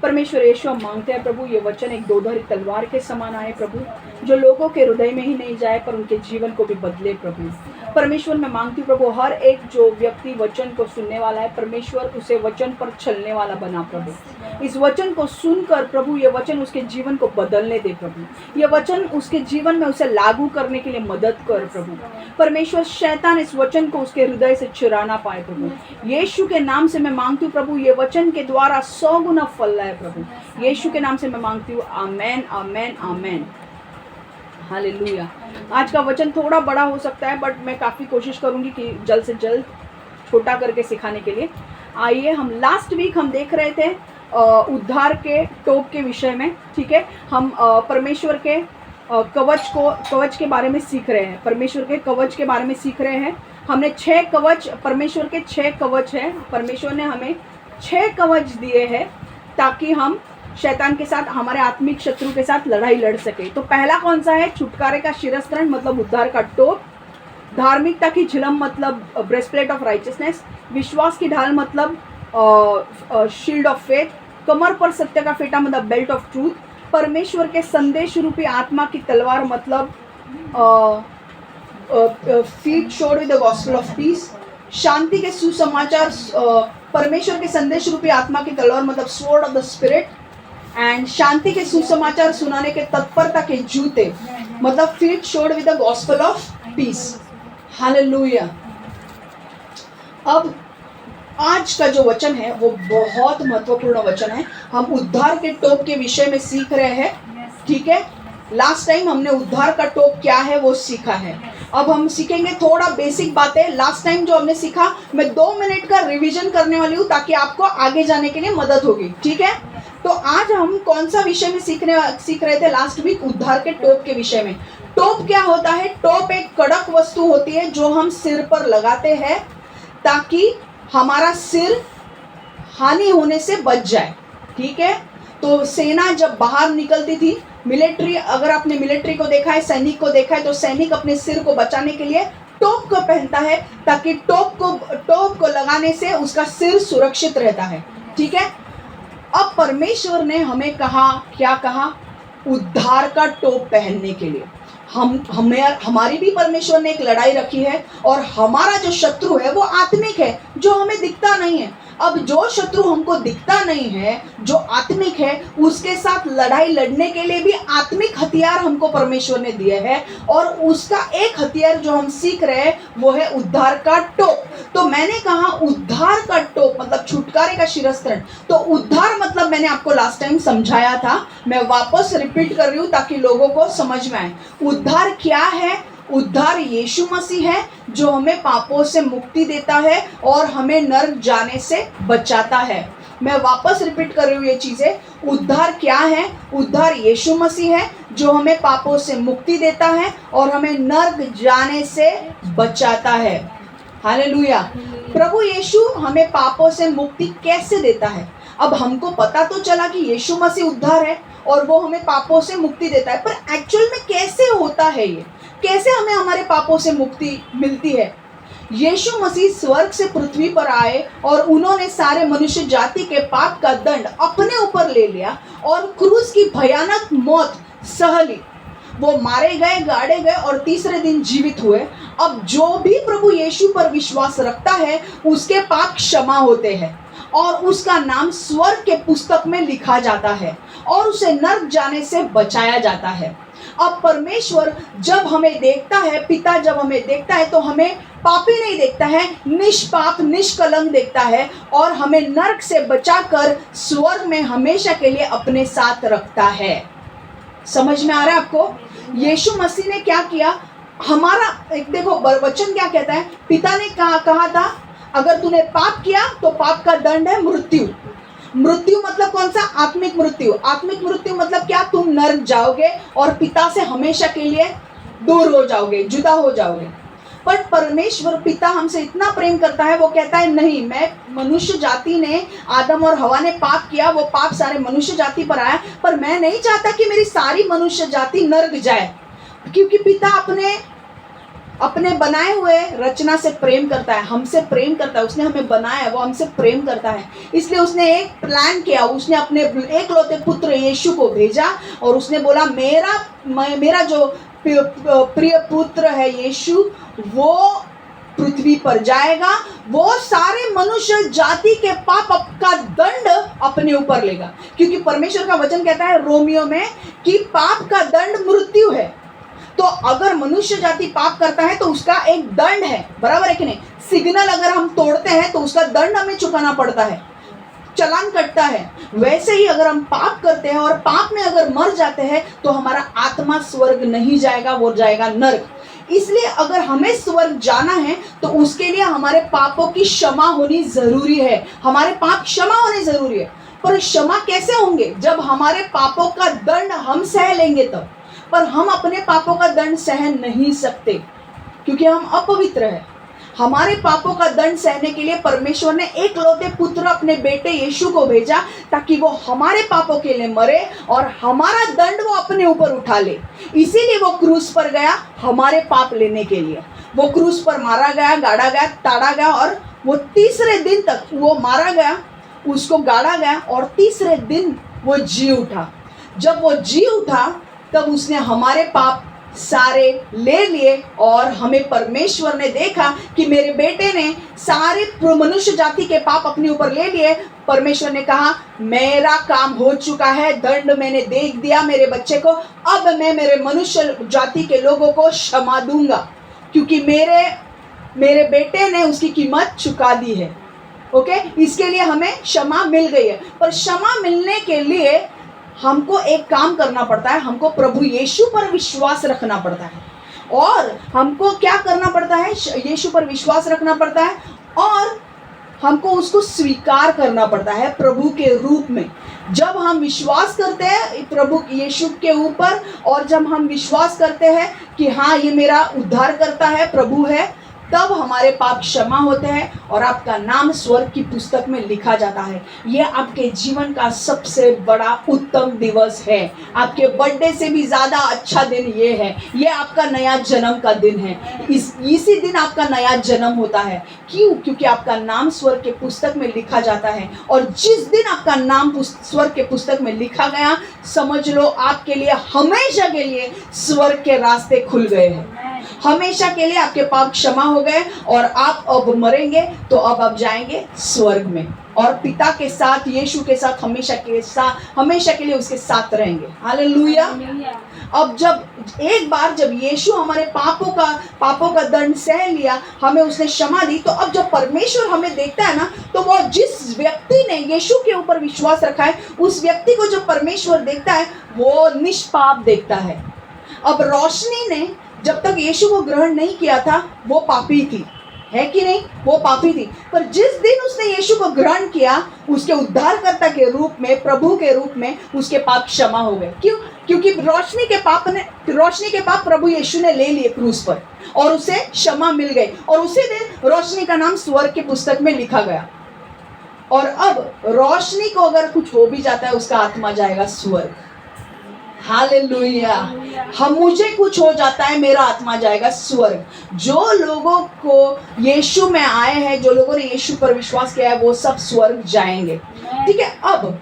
परमेश्वर यीशु, हम मांगते हैं प्रभु, ये वचन एक दोधारी तलवार के समान आए प्रभु, जो लोगों के हृदय में ही नहीं जाए पर उनके जीवन को भी बदले प्रभु। परमेश्वर मैं मांगती हूँ प्रभु, हर एक जो व्यक्ति वचन को सुनने वाला है परमेश्वर, उसे वचन पर चलने वाला बना प्रभु। इस वचन को सुनकर प्रभु, ये वचन उसके जीवन को बदलने दे प्रभु। ये वचन उसके जीवन में उसे लागू करने के लिए मदद कर प्रभु। परमेश्वर, शैतान इस वचन को उसके हृदय से चुरा ना पाए प्रभु। यीशु के नाम से मैं मांगती हूँ प्रभु, ये वचन के द्वारा 100 गुना फल लाए प्रभु। यीशु के नाम से मैं मांगती हूँ, आमेन आमेन आमेन, हालेलुया। आज का वचन थोड़ा बड़ा हो सकता है, बट मैं काफ़ी कोशिश करूंगी कि जल्द से जल्द छोटा करके सिखाने के लिए। आइए, हम लास्ट वीक हम देख रहे थे उद्धार के टोप के विषय में, ठीक है। हम परमेश्वर के कवच के बारे में सीख रहे हैं, परमेश्वर के कवच के बारे में सीख रहे हैं। हमने 6 कवच, परमेश्वर के 6 कवच हैं। परमेश्वर ने हमें 6 कवच दिए हैं ताकि हम शैतान के साथ, हमारे आत्मिक शत्रु के साथ लड़ाई लड़ सके। तो पहला कौन सा है? छुटकारे का शिरस्त्र मतलब उद्धार का टोप, धार्मिकता की झिलम मतलब ब्रेस्टप्लेट ऑफ राइचियसनेस, विश्वास की ढाल मतलब शील्ड ऑफ फेथ, कमर पर सत्य का फेटा मतलब बेल्ट ऑफ ट्रूथ, परमेश्वर के संदेश रूपी आत्मा की तलवार मतलब feet shod with the gospel of peace, शांति के सुसमाचार, परमेश्वर के संदेश रूपी आत्मा की तलवार मतलब sword of the spirit, and शांति के सुसमाचार सुनाने के तत्परता के जूते मतलब feet shod with the gospel of peace. Hallelujah. अब आज का जो वचन है वो बहुत महत्वपूर्ण वचन है। हम उद्धार के टोप के विषय में सीख रहे हैं, ठीक है। लास्ट टाइम हमने उद्धार का टोप क्या है वो सीखा है। अब हम सीखेंगे थोड़ा बेसिक बातें। लास्ट टाइम जो हमने सीखा, मैं 2 मिनट का रिवीजन करने वाली हूँ ताकि आपको आगे जाने के लिए मदद होगी, ठीक है। तो आज हम कौन सा विषय में सीख रहे थे लास्ट वीक? उद्धार के टोप के विषय में। टोप क्या होता है? टोप एक कड़क वस्तु होती है जो हम सिर पर लगाते हैं ताकि हमारा सिर हानि होने से बच जाए, ठीक है। तो सेना जब बाहर निकलती थी, मिलिट्री, अगर आपने मिलिट्री को देखा है, सैनिक को देखा है, तो सैनिक अपने सिर को बचाने के लिए टोप को पहनता है ताकि टोप को लगाने से उसका सिर सुरक्षित रहता है, ठीक है। अब परमेश्वर ने हमें कहा, क्या कहा? उद्धार का टोप पहनने के लिए। हमारी भी परमेश्वर ने एक लड़ाई रखी है, और हमारा जो शत्रु है वो आत्मिक है, जो हमें दिखता नहीं है। अब जो शत्रु हमको दिखता नहीं है, जो आत्मिक है, उसके साथ लड़ाई लड़ने के लिए भी आत्मिक हथियार हमको परमेश्वर ने दिए हैं, और उसका एक हथियार जो हम सीख रहे हैं वो है उद्धार का टोप। तो मैंने कहा उद्धार का टोप मतलब छुटकारे का शिरस्त्र। तो उद्धार मतलब मैंने आपको लास्ट टाइम समझाया था, मैं वापस रिपीट कर रही हूँ ताकि लोगों को समझ में आए। उद्धार क्या है? उद्धार यीशु मसीह है जो हमें पापों से मुक्ति देता है और हमें नरक जाने से बचाता है। मैं वापस रिपीट कर रही हूँ ये चीज़ें। उद्धार क्या है? उद्धार यीशु मसीह है जो हमें पापों से मुक्ति देता है और हमें नरक जाने से बचाता है। हालेलुया। प्रभु यीशु हमें पापों से मुक्ति कैसे देता है? अब हमको पता तो चला कि यीशु मसीह उद्धार है और वो हमें पापों से मुक्ति देता है, पर एक्चुअल में कैसे होता है ये? कैसे हमें हमारे पापों से मुक्ति मिलती है? यीशु मसीह स्वर्ग से पृथ्वी पर आए और उन्होंने सारे मनुष्य जाति के पाप का दंड अपने ऊपर ले लिया और क्रूस की भयानक मौत सह ली। वो मारे गए, गाड़े गए और तीसरे दिन जीवित हुए। अब जो भी प्रभु यीशु पर विश्वास रखता है उसके पाप क्षमा होते हैं और उसका नाम स्वर्ग के पुस्तक में लिखा जाता है और उसे नरक जाने से बचाया जाता है। अब परमेश्वर जब हमें देखता है, पिता जब हमें देखता है तो हमें पापी नहीं देखता है, निष्पाप निष्कलंक देखता है और हमें नरक से बचाकर स्वर्ग में हमेशा के लिए अपने साथ रखता है। समझ में आ रहा है आपको? यीशु मसीह ने क्या किया? हमारा एक देखो वचन क्या कहता है, पिता ने कहा था अगर तूने पाप किया तो पाप का दंड है मृत्यु। मृत्यु मतलब कौन सा? आत्मिक मृत्यु। आत्मिक मृत्यु मतलब क्या? तुम नरक जाओगे और पिता से हमेशा के लिए दूर हो जाओगे, जुदा हो जाओगे। पर परमेश्वर पिता हमसे इतना प्रेम करता है, वो कहता है नहीं, मैं मनुष्य जाति ने, आदम और हवा ने पाप किया, वो पाप सारे मनुष्य जाति पर आया, पर मैं नहीं चाहता कि मेरी सारी मनुष्य जाति नरक जाए, क्योंकि पिता अपने अपने बनाए हुए रचना से प्रेम करता है, हमसे प्रेम करता है। उसने हमें बनाया है, वो हमसे प्रेम करता है। इसलिए उसने एक प्लान किया, उसने अपने एकलौते पुत्र यीशु को भेजा और उसने बोला मेरा जो प्रिय पुत्र है यीशु, वो पृथ्वी पर जाएगा, वो सारे मनुष्य जाति के पाप का दंड अपने ऊपर लेगा। क्योंकि परमेश्वर का वचन कहता है रोमियो में कि पाप का दंड मृत्यु है। तो अगर मनुष्य जाति पाप करता है तो उसका एक दंड है, बराबर है कि नहीं? सिग्नल अगर हम तोड़ते हैं तो उसका दंड हमें चुकाना पड़ता है, चालान कटता है। वैसे ही अगर हम पाप करते हैं और पाप में अगर मर जाते हैं तो हमारा आत्मा स्वर्ग नहीं जाएगा, वो जाएगा नरक। इसलिए अगर हमें स्वर्ग जाना है तो उसके लिए हमारे पापों की क्षमा होनी जरूरी है, हमारे पाप क्षमा होने जरूरी है। पर क्षमा कैसे होंगे? जब हमारे पापों का दंड हम सह लेंगे तब। पर हम अपने पापों का दंड सहन नहीं सकते क्योंकि हम अपवित्र हैं। हमारे पापों का दंड सहने के लिए परमेश्वर ने एकलौते पुत्र अपने बेटे यीशु को भेजा ताकि वो हमारे पापों के लिए मरे और हमारा दंड वो अपने ऊपर उठा ले। इसीलिए वो क्रूस पर गया हमारे पाप लेने के लिए। वो क्रूस पर मारा गया, गाड़ा गया, ताड़ा गया और वो तीसरे दिन तक वो मारा गया, उसको गाड़ा गया और तीसरे दिन वो जी उठा। जब वो जी उठा तब उसने हमारे पाप सारे ले लिए और हमें परमेश्वर ने देखा कि मेरे बेटे ने सारे मनुष्य जाति के पाप अपने ऊपर ले लिए। परमेश्वर ने कहा मेरा काम हो चुका है, दंड मैंने दे दिया मेरे बच्चे को, अब मैं मेरे मनुष्य जाति के लोगों को क्षमा दूंगा क्योंकि मेरे बेटे ने उसकी कीमत चुका दी है। ओके, इसके लिए हमें क्षमा मिल गई है। पर क्षमा मिलने के लिए हमको एक काम करना पड़ता है, हमको प्रभु यीशु पर विश्वास रखना पड़ता है। और हमको क्या करना पड़ता है? यीशु पर विश्वास रखना पड़ता है और हमको उसको स्वीकार करना पड़ता है प्रभु के रूप में। जब हम विश्वास करते हैं प्रभु यीशु के ऊपर और जब हम विश्वास करते हैं कि हाँ ये मेरा उद्धार करता है, प्रभु है, तब हमारे पाप क्षमा होते हैं और आपका नाम स्वर्ग की पुस्तक में लिखा जाता है। ये आपके जीवन का सबसे बड़ा उत्तम दिवस है। आपके बर्थडे से भी ज़्यादा अच्छा दिन ये है। ये आपका नया जन्म का दिन है। इसी दिन आपका नया जन्म होता है। क्यों? क्योंकि आपका नाम स्वर्ग के पुस्तक में लिखा जाता है और जिस दिन आपका नाम स्वर्ग के पुस्तक में लिखा गया, समझ लो आपके लिए हमेशा के लिए स्वर्ग के रास्ते खुल गए हैं। हमेशा के लिए आपके पाप क्षमा हो गए और आप अब मरेंगे तो अब आप जाएंगे स्वर्ग में और पिता के साथ, यीशु के साथ हमेशा के लिए उसके साथ रहेंगे। हालेलुया। अब एक बार जब यीशु हमारे पापों का दंड सह लिया, हमें उसने क्षमा दी, तो अब जब परमेश्वर हमें देखता है ना, तो वो जिस व्यक्ति ने यीशु के ऊपर विश्वास रखा है उस व्यक्ति को जब परमेश्वर देखता है वो निष्पाप देखता है। अब रोशनी ने जब तक यीशु को ग्रहण नहीं किया था वो पापी थी, है कि नहीं? वो पापी थी। पर जिस दिन उसने यीशु को ग्रहण किया उसके उद्धारकर्ता के रूप में, प्रभु के रूप में, उसके पाप क्षमा हो गए। क्यों? क्योंकि रोशनी के पाप प्रभु यीशु ने ले लिए क्रूस पर और उसे क्षमा मिल गई और उसी दिन रोशनी का नाम स्वर्ग की पुस्तक में लिखा गया। और अब रोशनी को अगर कुछ हो भी जाता है उसका आत्मा जाएगा स्वर्ग। हालेलुया। मुझे कुछ हो जाता है मेरा आत्मा जाएगा स्वर्ग। जो लोगों को यीशु में आए हैं, जो लोगों ने यीशु पर विश्वास किया है, वो सब स्वर्ग जाएंगे। ठीक है। अब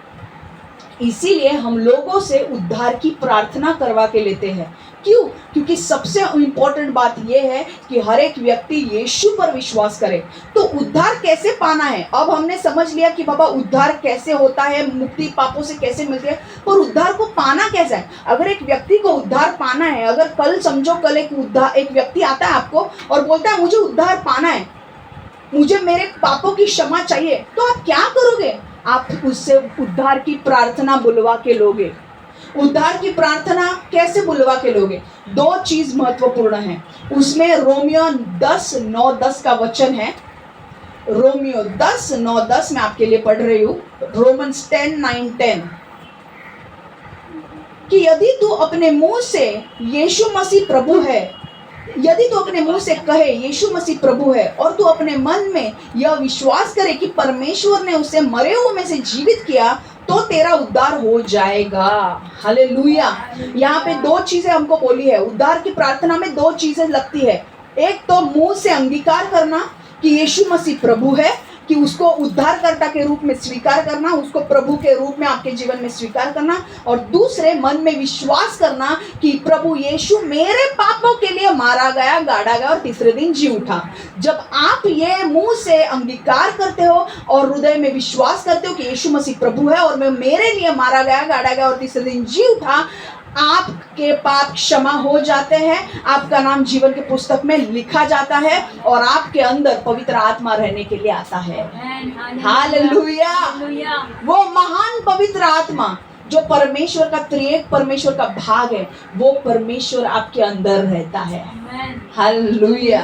इसीलिए हम लोगों से उद्धार की प्रार्थना करवा के लेते हैं। क्यों? क्योंकि सबसे इम्पोर्टेंट बात यह है कि हर एक व्यक्ति यीशु पर विश्वास करे। तो उद्धार कैसे पाना है? अब हमने समझ लिया कि बाबा उद्धार कैसे होता है, मुक्ति पापों से कैसे मिलती है, पर उद्धार को पाना कैसे है? अगर एक व्यक्ति को उद्धार पाना है, अगर कल एक व्यक्ति आता है आपको और बोलता है मुझे उद्धार पाना है, मुझे मेरे पापों की क्षमा चाहिए, तो आप क्या करोगे? आप उससे उद्धार की प्रार्थना बुलवा के लोगे। उद्धार की प्रार्थना कैसे बुलवा के लोगे? दो चीज महत्वपूर्ण है उसमें। रोमियो 10:9-10 का वचन है। रोमियो 10:9-10 मैं आपके लिए पढ़ रही हूँ। रोमन्स 10:9-10 कि यदि तू अपने मुंह से यीशु मसीह प्रभु है, यदि तू अपने मुंह से कहे यीशु मसीह प्रभु है और तू अपने मन में यह विश्वास करे कि परमेश्वर ने उसे मरे हुए में से जीवित किया, तो तेरा उद्धार हो जाएगा। हालेलुया। यहाँ पे दो चीजें हमको बोली है। उद्धार की प्रार्थना में दो चीजें लगती है। एक तो मुंह से अंगीकार करना कि यीशु मसीह प्रभु है, कि उसको उद्धारकर्ता के रूप में स्वीकार करना, उसको प्रभु के रूप में आपके जीवन में स्वीकार करना, और दूसरे मन में विश्वास करना कि प्रभु यीशु मेरे पापों के लिए मारा गया, गाड़ा गया और तीसरे दिन जी उठा। जब आप ये मुंह से अंगीकार करते हो और हृदय में विश्वास करते हो कि यीशु मसीह प्रभु है और मैं मेरे लिए मारा गया, गाड़ा गया और तीसरे दिन जी उठा, आपके पाप क्षमा हो जाते हैं, आपका नाम जीवन के पुस्तक में लिखा जाता है और आपके अंदर पवित्र आत्मा रहने के लिए आता है। हालेलुया। वो महान पवित्र आत्मा जो परमेश्वर का, त्रिएक परमेश्वर का भाग है, वो परमेश्वर आपके अंदर रहता है। हालेलुया,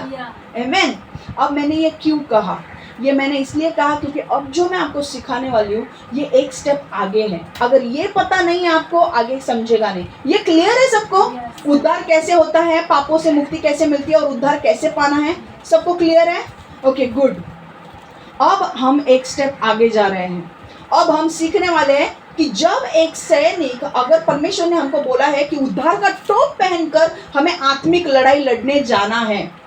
आमेन। अब मैंने ये क्यों कहा? ये मैंने इसलिए कहा क्योंकि अब जो मैं आपको सिखाने वाली हूँ ये एक स्टेप आगे है। अगर ये पता नहीं है आपको, आगे समझेगा नहीं। ये क्लियर है सबको? उद्धार कैसे होता है, पापों से मुक्ति कैसे मिलती है और उद्धार कैसे पाना है, सबको क्लियर है? Okay, good. अब हम एक स्टेप आगे जा रहे हैं। अब हम सीखने वाले हैं कि जब एक सैनिक, अगर परमेश्वर ने हमको बोला है कि उद्धार का टोप पहनकर हमें आत्मिक लड़ाई लड़ने जाना है।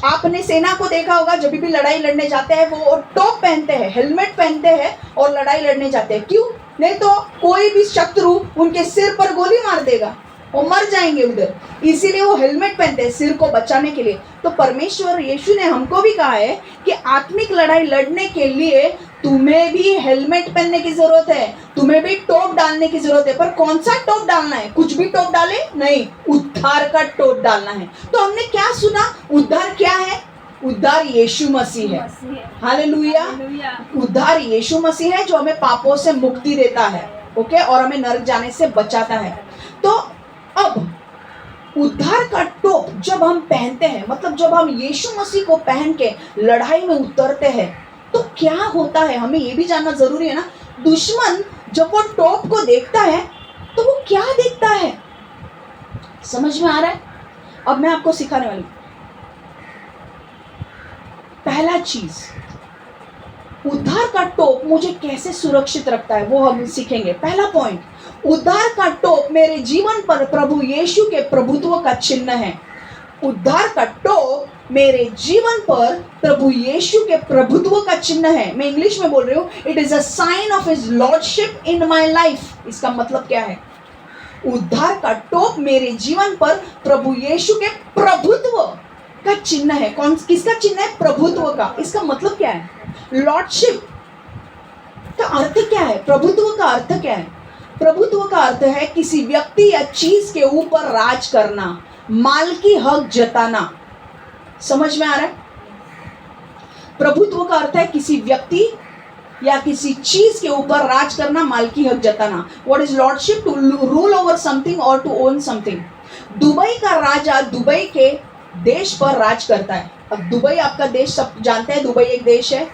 आपने सेना को देखा होगा, जब भी लड़ाई लड़ने जाते हैं वो टोप पहनते हैं, हेलमेट पहनते हैं और लड़ाई लड़ने जाते हैं। क्यों? नहीं तो कोई भी शत्रु उनके सिर पर गोली मार देगा, वो मर जाएंगे उधर। इसीलिए वो हेलमेट पहनते हैं सिर को बचाने के लिए। तो परमेश्वर यीशु ने हमको भी कहा है कि आत्मिक लड़ाई लड़ने के लिए तुम्हें भी हेलमेट पहनने की जरूरत है, तुम्हें भी टोप डालने की जरूरत है। पर कौन सा टोप डालना है? कुछ भी टोप डाले नहीं, उद्धार का टोप डालना है। तो हमने क्या सुना? उद्धार क्या है? उद्धार यीशु मसीह है। हालेलुया। उद्धार यीशु मसीह है जो हमें पापों से मुक्ति देता है, ओके, और हमें नरक जाने से बचाता है। तो अब उद्धार का टोप जब हम पहनते हैं, मतलब जब हम यीशु मसीह को पहन के लड़ाई में उतरते हैं, तो क्या होता है हमें ये भी जानना जरूरी है ना। दुश्मन जब वो टोप को देखता है तो वो क्या देखता है? समझ में आ रहा है? अब मैं आपको सिखाने वाली हूं। पहला चीज, उद्धार का टोप मुझे कैसे सुरक्षित रखता है वो हम सीखेंगे। पहला पॉइंट, उद्धार का टोप मेरे जीवन पर प्रभु यीशु के प्रभुत्व का चिन्ह है। उद्धार का टोप मेरे जीवन पर प्रभु यीशु के प्रभुत्व का चिन्ह है। मैं इंग्लिश में बोल रही हूँ, it is a sign of his lordship in my life. इसका मतलब क्या है? उद्धार का टोप मेरे जीवन पर प्रभु यीशु के प्रभुत्व का चिन्ह है। कौन, किसका चिन्ह है? प्रभुत्व का। इसका मतलब क्या है? लॉर्डशिप का अर्थ क्या है? प्रभुत्व का अर्थ क्या है? प्रभुत्व का अर्थ है किसी व्यक्ति या चीज के ऊपर राज करना, मालकी हक जताना। समझ में आ रहा है? प्रभुत्व का अर्थ है किसी व्यक्ति या किसी चीज के ऊपर राज करना, मालकी हक जताना। What is lordship? To rule over something और टू ओन समथिंग। दुबई का राजा दुबई के देश पर राज करता है। अब दुबई आपका देश सब जानते हैं, दुबई एक देश है।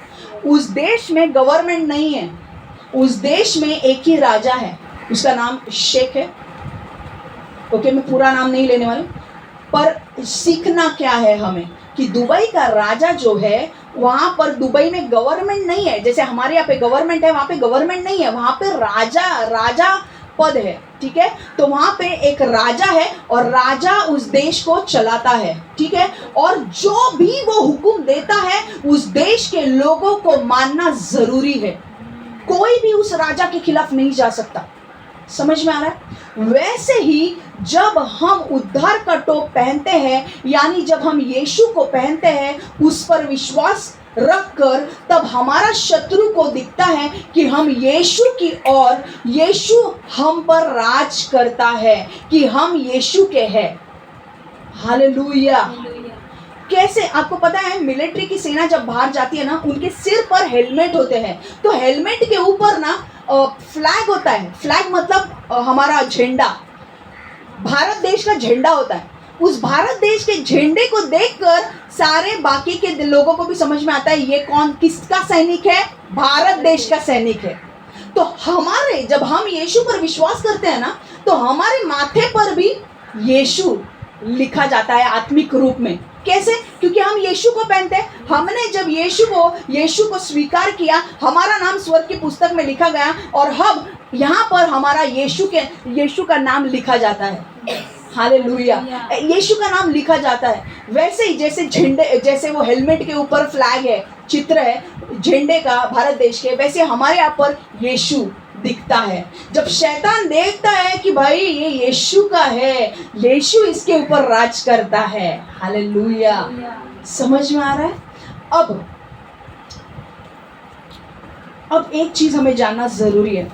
उस देश में गवर्नमेंट नहीं है, उस देश में एक ही राजा है, उसका नाम शेख है। ओके, मैं पूरा नाम नहीं लेने वाली, पर सीखना क्या है हमें कि दुबई का राजा जो है, वहां पर दुबई में गवर्नमेंट नहीं है। जैसे हमारे यहाँ पे गवर्नमेंट है, वहां पे गवर्नमेंट नहीं है, वहां पे राजा पद है, ठीक है। तो वहां पे एक राजा है और राजा उस देश को चलाता है, ठीक है। और जो भी वो हुक्म देता है उस देश के लोगों को मानना जरूरी है। कोई भी उस राजा के खिलाफ नहीं जा सकता। समझ में आ रहा है? वैसे ही जब हम उद्धार का टोप पहनते हैं, यानी जब हम यीशु को पहनते हैं, उस पर विश्वास रखकर, तब हमारा शत्रु को दिखता है कि हम यीशु की और यीशु हम पर राज करता है, कि हम यीशु के हैं। हालेलुया। कैसे? आपको पता है, मिलिट्री की सेना जब बाहर जाती है ना, उनके सिर पर हेलमेट होते हैं। तो हेलमेट के ऊपर ना फ्लैग होता है। फ्लैग मतलब हमारा झंडा, भारत देश का झंडा होता है। उस भारत देश के झंडे को देखकर सारे बाकी के लोगों को भी समझ में आता है ये कौन, किसका सैनिक है? भारत देश का सैनिक है। तो हमारे, जब हम यीशु पर विश्वास करते हैं ना, तो हमारे माथे पर भी यीशु लिखा जाता है आत्मिक रूप में। कैसे? क्योंकि हम यीशु को पहनते हैं। हमने जब यीशु को स्वीकार किया, हमारा नाम स्वर्ग की पुस्तक में लिखा गया और अब यहाँ पर हमारा यीशु का नाम लिखा जाता है। हालेलुया। यीशु का नाम लिखा जाता है। वैसे ही जैसे झंडे, जैसे वो हेलमेट के ऊपर फ्लैग है, चित्र है झंडे का भारत देश के, वैसे हमारे यहाँ पर यीशु दिखता है। जब शैतान देखता है कि भाई ये यीशु का है, यीशु इसके ऊपर राज करता है, हालेलुया। समझ में आ रहा है? अब एक चीज हमें जानना जरूरी है।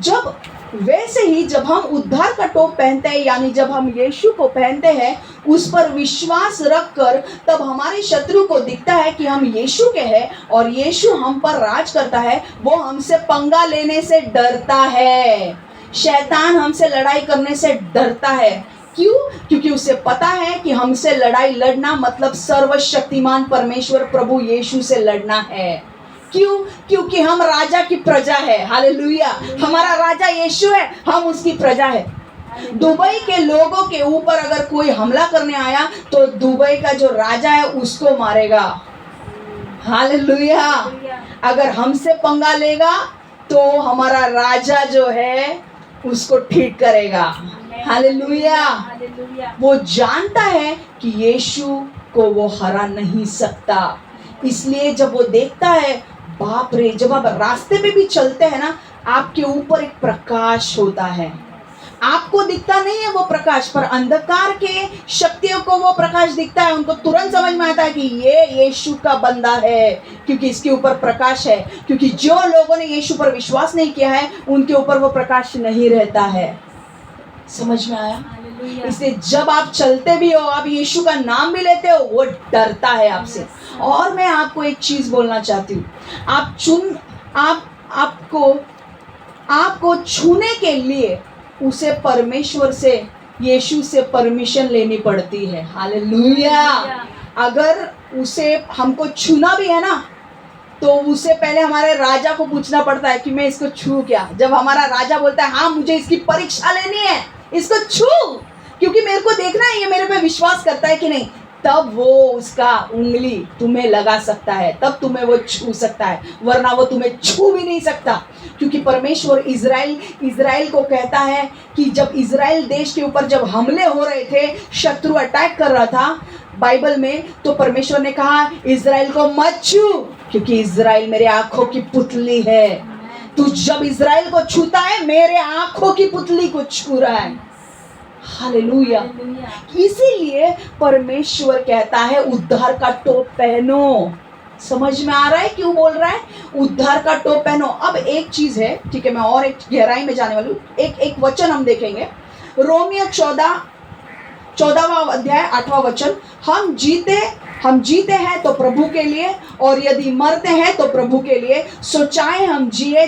जब वैसे ही जब हम उद्धार का टोप पहनते हैं, यानी जब हम यीशु को पहनते हैं, उस पर विश्वास रखकर, तब हमारे शत्रु को दिखता है कि हम यीशु के हैं और यीशु हम पर राज करता है। वो हमसे पंगा लेने से डरता है, शैतान हमसे लड़ाई करने से डरता है। क्यों? क्योंकि उसे पता है कि हमसे लड़ाई लड़ना मतलब सर्वशक्तिमान परमेश्वर प्रभु यीशु से लड़ना है। क्यों? क्योंकि हम राजा की प्रजा है, हालेलुया। हमारा राजा यीशु है, हम उसकी प्रजा है। दुबई के लोगों के ऊपर अगर कोई हमला करने आया तो दुबई का जो राजा है उसको मारेगा, हालेलुया। अगर हमसे पंगा लेगा तो हमारा राजा जो है उसको ठीक करेगा, हालेलुया। वो जानता है कि यीशु को वो हरा नहीं सकता। इसलिए जब वो देखता है, बाप रे, जब आप रास्ते पे भी चलते हैं ना, आपके ऊपर एक प्रकाश होता है। आपको दिखता नहीं है वो प्रकाश, पर अंधकार के शक्तियों को वो प्रकाश दिखता है। उनको तुरंत समझ में आता है कि ये यीशु का बंदा है, क्योंकि इसके ऊपर प्रकाश है। क्योंकि जो लोगों ने यीशु पर विश्वास नहीं किया है, उनके ऊपर वो प्रकाश नहीं रहता है। समझ में आया? इसलिए जब आप चलते भी हो, आप यीशु का नाम भी लेते हो, वो डरता है आपसे। और मैं आपको एक चीज बोलना चाहती हूँ, आपको छूने के लिए उसे परमेश्वर से, यीशु से परमिशन लेनी पड़ती है, हालेलुया। अगर उसे हमको छूना भी है ना, तो उसे पहले हमारे राजा को पूछना पड़ता है कि मैं इसको छू क्या। जब हमारा राजा बोलता है हाँ मुझे इसकी परीक्षा लेनी है, इसको छू, क्योंकि मेरे को देखना है ये मेरे पे विश्वास करता है कि नहीं, तब वो उसका उंगली तुम्हें लगा सकता है, तब तुम्हें वो छू सकता है, वरना वो तुम्हें छू भी नहीं सकता। क्योंकि परमेश्वर इज़राइल को कहता है कि जब इज़राइल देश के ऊपर जब हमले हो रहे थे, शत्रु अटैक कर रहा था बाइबल में, तो परमेश्वर ने कहा इज़राइल को मत छू, क्योंकि इज़राइल मेरे आंखों की पुतली है। तू जब इज़राइल को छूता है, मेरे आंखों की पुतली को छू रहा है, हालेलुया। इसीलिए परमेश्वर कहता है उद्धार का टोप पहनो। समझ में आ रहा है क्यों बोल रहा है उद्धार का टोप पहनो? अब एक चीज है, ठीक है, मैं और एक गहराई में जाने वाली हूँ। एक वचन हम देखेंगे, रोमियो 14वां अध्याय 8वां वचन। हम जीते हैं तो प्रभु के लिए, और यदि मरते हैं तो प्रभु के लिए। सो चाहे हम जिए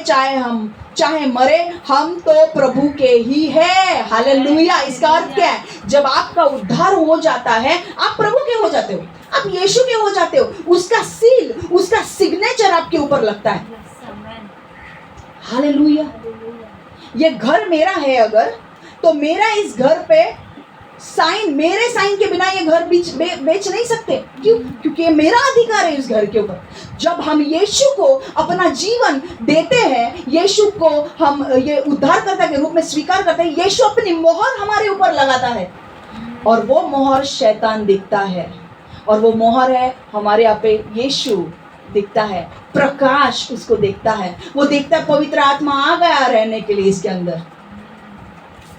चाहे मरे, हम तो प्रभु के ही है, हालेलुया। इसका अर्थ क्या है? जब आपका उद्धार हो जाता है, आप प्रभु के हो जाते हो, आप यीशु के हो जाते हो। उसका सील, उसका सिग्नेचर आपके ऊपर लगता है, हालेलुया। ये घर मेरा है अगर, तो मेरा इस घर पे साइन, मेरे साइन के बिना ये घर बेच नहीं सकते। क्यों? क्योंकि ये मेरा अधिकार है इस घर के ऊपर। जब हम यीशु को अपना जीवन देते हैं, यीशु को हम ये उद्धारकर्ता के रूप में स्वीकार करते हैं, यीशु अपनी मोहर हमारे ऊपर लगाता है, और वो मोहर शैतान दिखता है, और वो मोहर है हमारे यहाँ पे यीशु दिखता है, प्रकाश उसको देखता है। वो देखता है पवित्र आत्मा आ गया रहने के लिए इसके अंदर।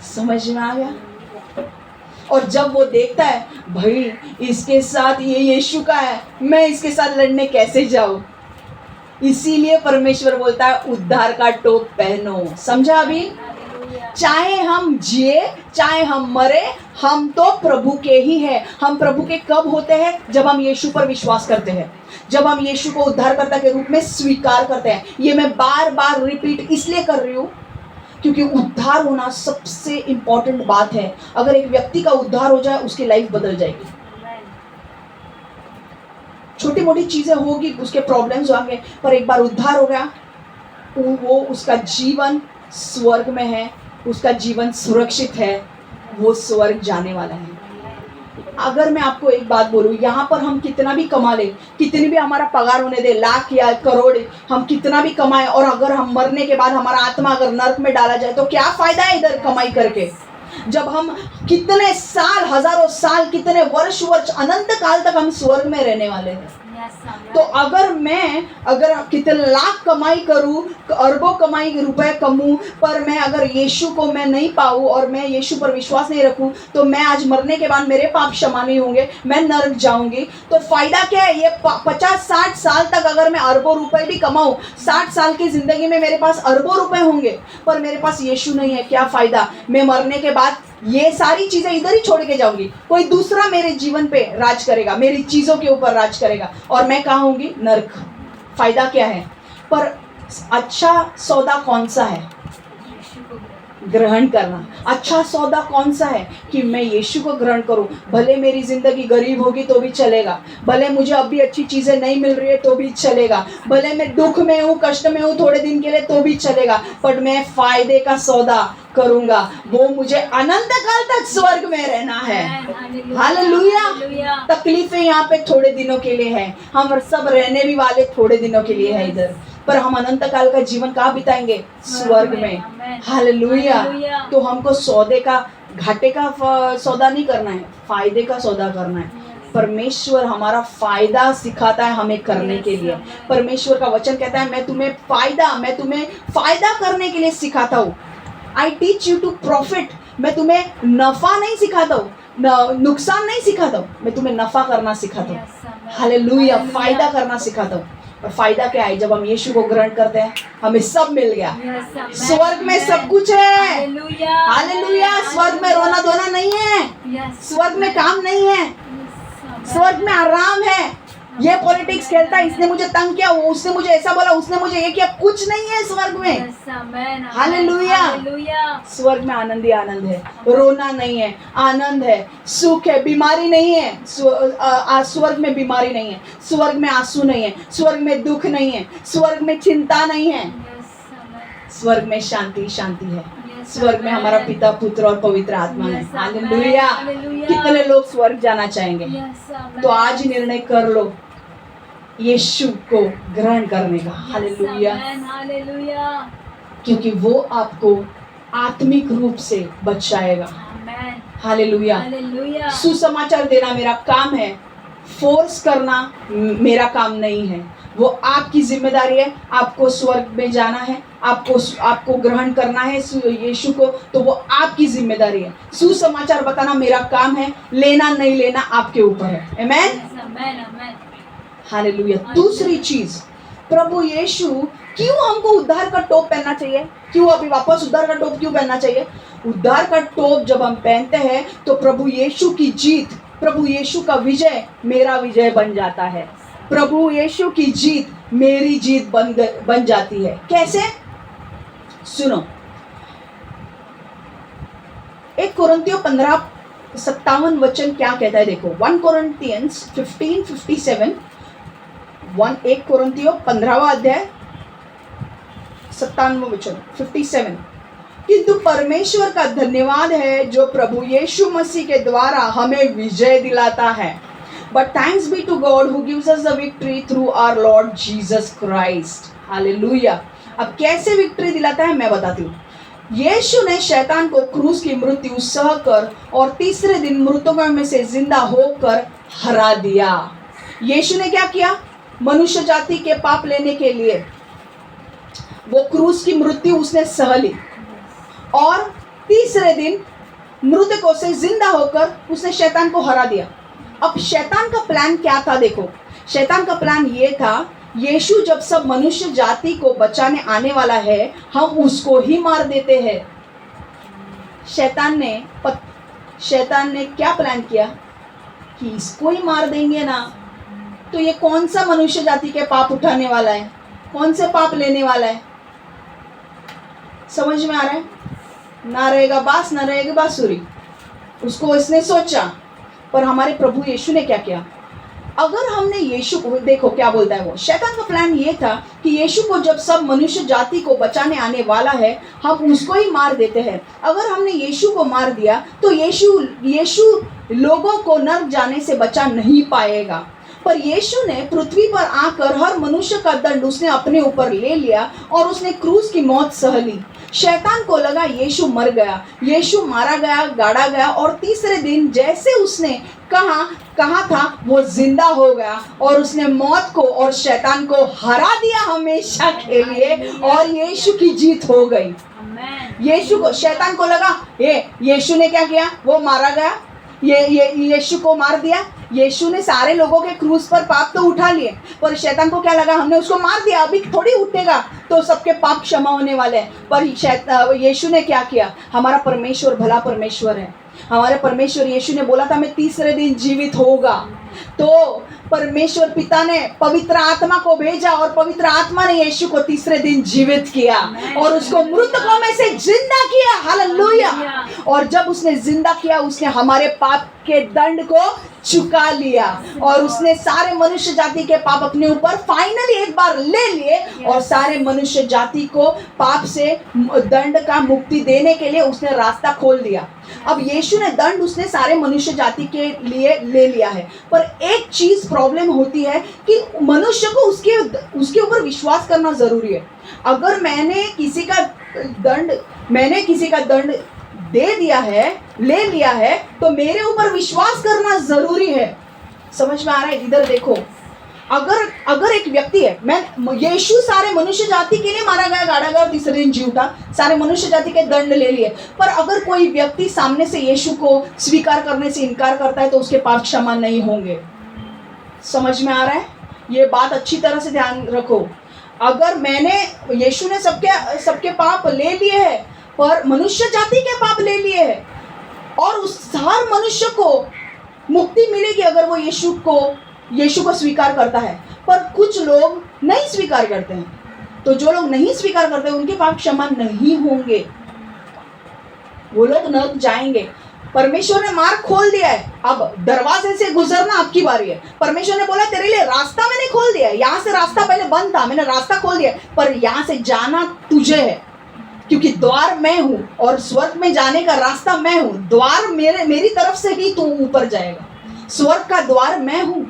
समझ में आ गया? और जब वो देखता है भाई इसके साथ ये यीशु का है, मैं इसके साथ लड़ने कैसे जाऊं, इसीलिए परमेश्वर बोलता है उद्धार का टोप पहनो। समझा? अभी चाहे हम जिए चाहे हम मरे, हम तो प्रभु के ही हैं। हम प्रभु के कब होते हैं? जब हम यीशु पर विश्वास करते हैं, जब हम यीशु को उद्धारकर्ता के रूप में स्वीकार करते हैं। ये मैं बार बार रिपीट इसलिए कर रही हूँ क्योंकि उद्धार होना सबसे इंपॉर्टेंट बात है। अगर एक व्यक्ति का उद्धार हो जाए, उसकी लाइफ बदल जाएगी। छोटी मोटी चीजें होगी, उसके प्रॉब्लम्स होंगे, पर एक बार उद्धार हो गया, वो उसका जीवन स्वर्ग में है, उसका जीवन सुरक्षित है, वो स्वर्ग जाने वाला है। अगर मैं आपको एक बात बोलूं, यहाँ पर हम कितना भी कमा ले, कितनी भी हमारा पगार होने दे, लाख या करोड़ हम कितना भी कमाएं, और अगर हम मरने के बाद हमारा आत्मा अगर नर्क में डाला जाए, तो क्या फायदा है इधर कमाई करके? जब हम कितने साल, हजारों साल, कितने वर्ष अनंत काल तक हम स्वर्ग में रहने वाले हैं। तो अगर कितने लाख कमाई करूं, अरबों कमाई रुपए कमाऊं, पर मैं अगर यीशु को मैं नहीं पाऊं और मैं यीशु पर विश्वास नहीं रखूं, तो मैं आज मरने के बाद मेरे पाप क्षमा नहीं होंगे, मैं नरक जाऊंगी। तो फायदा क्या है? ये 50-60 साल तक अगर मैं अरबों रुपए भी कमाऊं, 60 साल की जिंदगी में मेरे पास अरबों रुपए होंगे, पर मेरे पास यीशु नहीं है, क्या फायदा? मैं मरने के बाद ये सारी चीजें इधर ही छोड़ के जाऊंगी, कोई दूसरा मेरे जीवन पे राज करेगा, मेरी चीजों के ऊपर राज करेगा, और मैं कहाँ होंगी? नरक। फायदा क्या है? पर अच्छा सौदा कौन सा है? ग्रहण करना। अच्छा सौदा कौन सा है? कि मैं यीशु को ग्रहण करूं। भले मेरी जिंदगी गरीब होगी तो भी चलेगा, भले मुझे अभी अच्छी चीजें नहीं मिल रही है तो भी चलेगा, भले मैं दुख में हूँ, कष्ट में हूँ थोड़े दिन के लिए तो भी चलेगा, पर मैं फायदे का सौदा करूंगा। वो मुझे अनंत काल तक स्वर्ग में रहना है। हालेलुया। तकलीफें यहाँ पे थोड़े दिनों के लिए है, हम सब रहने भी वाले थोड़े दिनों के लिए है इधर, पर हम अनंत काल का जीवन कहाँ बिताएंगे? स्वर्ग में। हालेलुया। तो हमको सौदे का, घाटे का सौदा नहीं करना है, फायदे का सौदा करना है। परमेश्वर हमारा फायदा सिखाता है हमें करने के लिए। परमेश्वर का वचन कहता है मैं तुम्हें फायदा करने के लिए सिखाता हूँ। I teach you to profit. मैं तुम्हें नफा नहीं सिखाता हूँ, नुकसान नहीं सिखाता हूँ, मैं तुम्हें नफा करना सिखाता हूँ। हालेलुया। फायदा करना सिखाता हूँ। और फायदा क्या है? जब हम यीशु को ग्रहण करते हैं, हमें सब मिल गया। स्वर्ग में सब कुछ है। हालेलुया। स्वर्ग में रोना धोना नहीं है, स्वर्ग में काम नहीं है, स्वर्ग में आराम है। ये पॉलिटिक्स खेलता है, इसने मुझे तंग किया, उसने मुझे ऐसा बोला, उसने मुझे ये किया, कुछ नहीं है स्वर्ग में। हालेलुया। स्वर्ग में आनंद ही आनंद है, रोना नहीं है, आनंद है, सुख है, बीमारी नहीं है। स्वर्ग में बीमारी नहीं है, स्वर्ग में आंसू नहीं है, स्वर्ग में दुख नहीं है, स्वर्ग में चिंता नहीं है, स्वर्ग में शांति शांति है। स्वर्ग में हमारा पिता, पुत्र और पवित्र आत्मा है। हालेलुया। कितने लोग स्वर्ग जाना चाहेंगे? तो आज निर्णय कर लो यीशु को ग्रहण करने का। हालेलुया। क्योंकि वो आपको आत्मिक रूप से बचाएगा। हालेलुया। सुसमाचार देना मेरा काम है, फोर्स करना मेरा काम नहीं है। वो आपकी जिम्मेदारी है। आपको स्वर्ग में जाना है, आपको ग्रहण करना है यीशु को, तो वो आपकी जिम्मेदारी है। सुसमाचार बताना मेरा काम है, लेना नहीं लेना आपके ऊपर है। आमेन। हालेलुया। दूसरी चीज, प्रभु यीशु क्यों हमको उद्धार का टोप पहनना चाहिए? क्यों अभी वापस उद्धार का टोप क्यों पहनना चाहिए? उद्धार का टोप जब हम पहनते हैं तो प्रभु यीशु की जीत, प्रभु यीशु का विजय मेरा विजय बन जाता है। प्रभु यीशु की जीत मेरी जीत बन जाती है। कैसे? सुनो, 1 कोरिन्थियों 15:57 वचन क्या कहता है? देखो, 1 कोरिन्थियंस 15:57, 1 कोरिन्थियों 15वां अध्याय 57वां वचन 57। किंतु परमेश्वर का धन्यवाद है जो प्रभु यीशु मसीह के द्वारा हमें विजय दिलाता है। But thanks be to God who gives us the victory through our Lord Jesus Christ. Hallelujah. अब कैसे विक्ट्री दिलाता है मैं बताती हूँ। यीशु ने शैतान को क्रूस की मृत्यु सहकर और तीसरे दिन मृतकों में से जिंदा होकर हरा दिया। यीशु ने क्या किया? मनुष्य जाति के पाप लेने के लिए वो क्रूस की मृत्यु उसने सह ली, और तीसरे दिन मृतकों से जिंदा होकर उसने शैतान को हरा दिया। अब शैतान का प्लान क्या था? देखो, शैतान का प्लान ये था, यीशु जब सब मनुष्य जाति को बचाने आने वाला है, हम उसको ही मार देते हैं। शैतान ने क्या प्लान किया कि इसको ही मार देंगे ना, तो ये कौन सा मनुष्य जाति के पाप उठाने वाला है, कौन से पाप लेने वाला है? समझ में आ रहा है? ना रहेगा बांस ना रहेगी बांसुरी, उसको इसने सोचा। पर हमारे प्रभु यीशु ने क्या किया? अगर हमने यीशु को, देखो क्या बोलता है वो, शैतान का प्लान ये था कि यीशु को जब सब मनुष्य जाति को बचाने आने वाला है, हम उसको ही मार देते हैं। अगर हमने यीशु को मार दिया तो यीशु लोगों को नरक जाने से बचा नहीं पाएगा। पर यीशु ने पृथ्वी पर आकर हर मनुष्य का दंड उसने अपने ऊपर ले लिया और उसने क्रूस की मौत सह ली। शैतान को लगा यीशु मर गया, यीशु मारा गया, गाड़ा गया, और तीसरे दिन जैसे उसने कहा था वो जिंदा हो गया और उसने मौत को और शैतान को हरा दिया हमेशा के लिए, और यीशु की जीत हो गई। यीशु को, शैतान को लगा यीशु ने क्या किया, वो मारा गया, ये यीशु को मार दिया, यीशु ने सारे लोगों के क्रूस पर पाप तो उठा लिए, पर शैतान को क्या लगा, हमने उसको मार दिया, अभी थोड़ी उठेगा तो सबके पाप क्षमा होने वाले हैं। पर यीशु ने क्या किया, हमारा परमेश्वर भला परमेश्वर है, हमारे परमेश्वर यीशु ने बोला था मैं तीसरे दिन जीवित होगा, तो परमेश्वर पिता ने पवित्र आत्मा को भेजा और पवित्र आत्मा ने यीशु को तीसरे दिन जीवित किया और उसको मृतकों में से जिंदा किया। हालेलुया। और जब उसने जिंदा किया, उसने हमारे पाप के दंड को चुका लिया और उसने सारे मनुष्य जाति के पाप अपने ऊपर फाइनली एक बार ले लिए और सारे मनुष्य जाति को पाप से दंड का मुक्ति देने के लिए उसने रास्ता खोल दिया। अब यीशु ने दंड उसने सारे मनुष्य जाति के लिए ले लिया है, पर एक चीज प्रॉब्लम होती है कि मनुष्य को उसके ऊपर विश्वास करना जरूरी है। अगर मैंने किसी का दंड दे दिया है, ले लिया है, तो मेरे ऊपर विश्वास करना जरूरी है। समझ में आ रहा है? इधर देखो, अगर एक व्यक्ति है, मैं यीशु सारे मनुष्य जाति के लिए मारा गया, गाड़ा गया, तीसरे दिन जी उठा, सारे मनुष्य जाति के दंड ले लिए, पर अगर कोई व्यक्ति सामने से यीशु को स्वीकार करने से इनकार करता है तो उसके पाप क्षमा नहीं होंगे। समझ में आ रहा है? ये बात अच्छी तरह से ध्यान रखो। अगर यीशु ने सबके पाप ले लिए हैं, पर मनुष्य जाति के पाप ले लिए हैं, और उस हर मनुष्य को मुक्ति मिलेगी अगर वो यीशु को स्वीकार करता है। पर कुछ लोग नहीं स्वीकार करते हैं, तो जो लोग नहीं स्वीकार करते उनके पाप क्षमा नहीं होंगे, वो लोग नरक जाएंगे। परमेश्वर ने मार्ग खोल दिया है, अब दरवाजे से गुजरना आपकी बारी है। परमेश्वर ने बोला तेरे लिए रास्ता मैंने खोल दिया है, यहाँ से रास्ता पहले बंद था, मैंने रास्ता खोल दिया, पर यहाँ से जाना तुझे है, क्योंकि द्वार मैं हूँ और स्वर्ग में जाने का रास्ता मैं हूँ। द्वार मेरी तरफ से ही तू ऊपर जाएगा, स्वर्ग का द्वार मैं हूँ,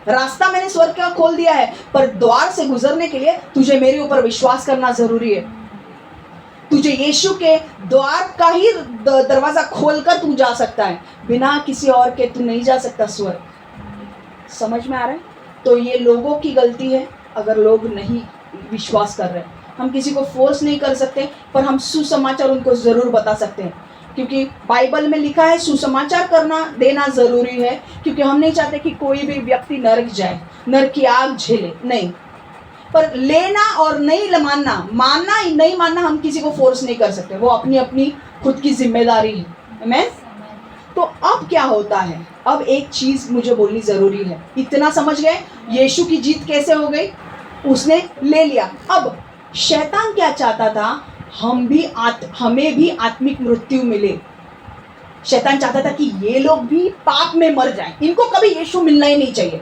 रास्ता मैंने स्वर्ग का खोल दिया है, पर द्वार से गुजरने के लिए तुझे मेरे ऊपर विश्वास करना जरूरी है। तुझे यीशु के द्वार का ही दरवाजा खोलकर तू जा सकता है, बिना किसी और के तू नहीं जा सकता स्वर्ग। समझ में आ रहा है? तो ये लोगों की गलती है अगर लोग नहीं विश्वास कर रहे। हम किसी को फोर्स नहीं कर सकते, पर हम सुसमाचार उनको जरूर बता सकते हैं, क्योंकि बाइबल में लिखा है सुसमाचार देना जरूरी है, क्योंकि हम नहीं चाहते कि कोई भी व्यक्ति नरक जाए, नरक की आग झेले, नहीं। पर लेना और नहीं मानना नहीं मानना हम किसी को फोर्स नहीं कर सकते, वो अपनी अपनी खुद की जिम्मेदारी है। आमीन। तो अब क्या होता है, अब एक चीज मुझे बोलनी जरूरी है। इतना समझ गए यीशु की जीत कैसे हो गई, उसने ले लिया। अब शैतान क्या चाहता था, हमें भी आत्मिक मृत्यु मिले। शैतान चाहता था कि ये लोग भी पाप में मर जाएं, इनको कभी यीशु मिलना ही नहीं चाहिए।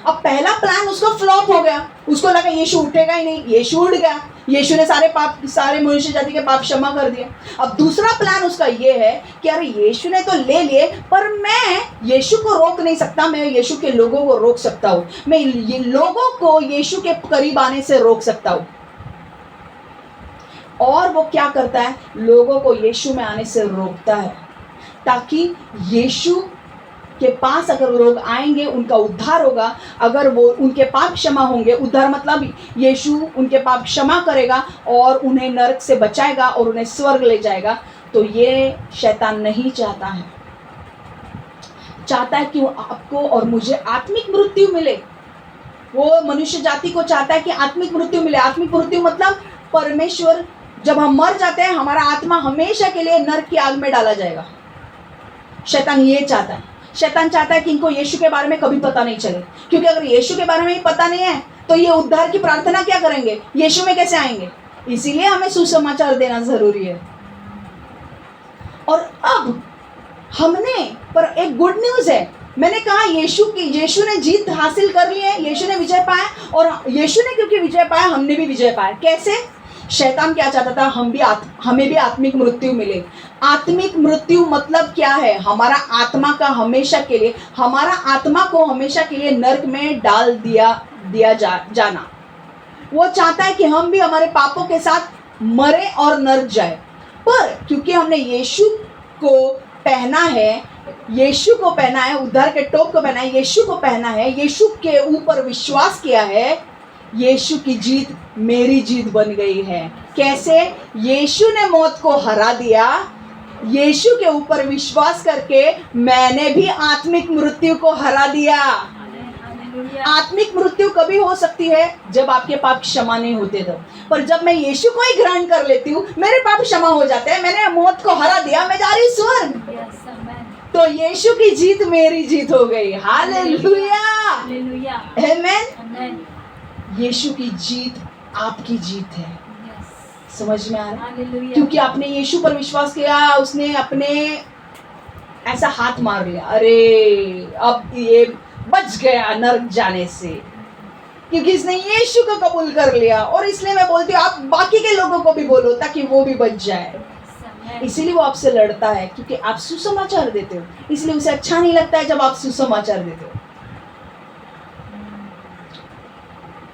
अब पहला प्लान उसका फ्लॉप हो गया, उसको लगा यीशु उठेगा ही नहीं, यीशु उठ गया, यीशु ने सारे मनुष्य जाति के पाप क्षमा कर दिए। अब दूसरा प्लान उसका ये है कि अरे यीशु ने तो ले लिए, पर मैं यीशु को रोक नहीं सकता, मैं यीशु के लोगों को रोक सकता हूँ, मैं ये लोगों को यीशु के करीब आने से रोक सकता हूँ। और वो क्या करता है, लोगों को यीशु में आने से रोकता है, ताकि यीशु के पास अगर लोग आएंगे उनका उद्धार होगा। अगर वो उनके पाप क्षमा होंगे, उद्धार मतलब यीशु उनके पाप क्षमा करेगा और उन्हें नरक से बचाएगा और उन्हें स्वर्ग ले जाएगा। तो ये शैतान नहीं चाहता है, चाहता है कि आपको और मुझे आत्मिक मृत्यु मिले। वो मनुष्य जाति को चाहता है कि आत्मिक मृत्यु मिले। आत्मिक मृत्यु मतलब परमेश्वर, जब हम मर जाते हैं हमारा आत्मा हमेशा के लिए नरक की आग में डाला जाएगा। शैतान ये चाहता है। शैतान चाहता है कि इनको यीशु के बारे में कभी पता नहीं चले, क्योंकि अगर यीशु के बारे में ही पता नहीं है तो ये उद्धार की प्रार्थना क्या करेंगे, यीशु में कैसे आएंगे। इसीलिए हमें सुसमाचार देना जरूरी है। और अब पर एक गुड न्यूज है, मैंने कहा यीशु ने जीत हासिल कर ली है, यीशु ने विजय पाया, और यीशु ने क्योंकि विजय पाया हमने भी विजय पाया। कैसे? शैतान क्या चाहता था, हमें भी आत्मिक मृत्यु मिले। आत्मिक मृत्यु मतलब क्या है, हमारा आत्मा को हमेशा के लिए नरक में डाल दिया जाना। वो चाहता है कि हम भी हमारे पापों के साथ मरे और नर्क जाए। पर क्योंकि हमने यीशु को पहना है, यीशु को पहना है, उद्धार के टोप को पहना है, यीशु को पहना है, यीशु के ऊपर विश्वास किया है, यीशु की जीत मेरी जीत बन गई है। कैसे? यीशु ने मौत को हरा दिया। यीशु के ऊपर विश्वास करके मैंने भी आत्मिक मृत्यु को हरा दिया। आत्मिक मृत्यु कभी हो सकती है जब आपके पाप क्षमा नहीं होते तो, पर जब मैं यीशु को ही ग्रहण कर लेती हूँ, मेरे पाप क्षमा हो जाते हैं, मैंने मौत को हरा दिया, मैं जा रही हूँ स्वर्ग। तो यीशु की जीत मेरी जीत हो गई। हालेलुया, आमेन। यीशु की जीत आपकी जीत है। समझ में आ रहा है? क्योंकि आपने यीशु पर विश्वास किया, उसने अपने ऐसा हाथ मार लिया, अरे अब ये बच गया नर्क जाने से, क्योंकि इसने यीशु को कबूल कर लिया। और इसलिए मैं बोलती हूँ आप बाकी के लोगों को भी बोलो ताकि वो भी बच जाए। इसीलिए वो आपसे लड़ता है, क्योंकि आप सुसमाचार देते हो, इसलिए उसे अच्छा नहीं लगता है जब आप सुसमाचार देते हो।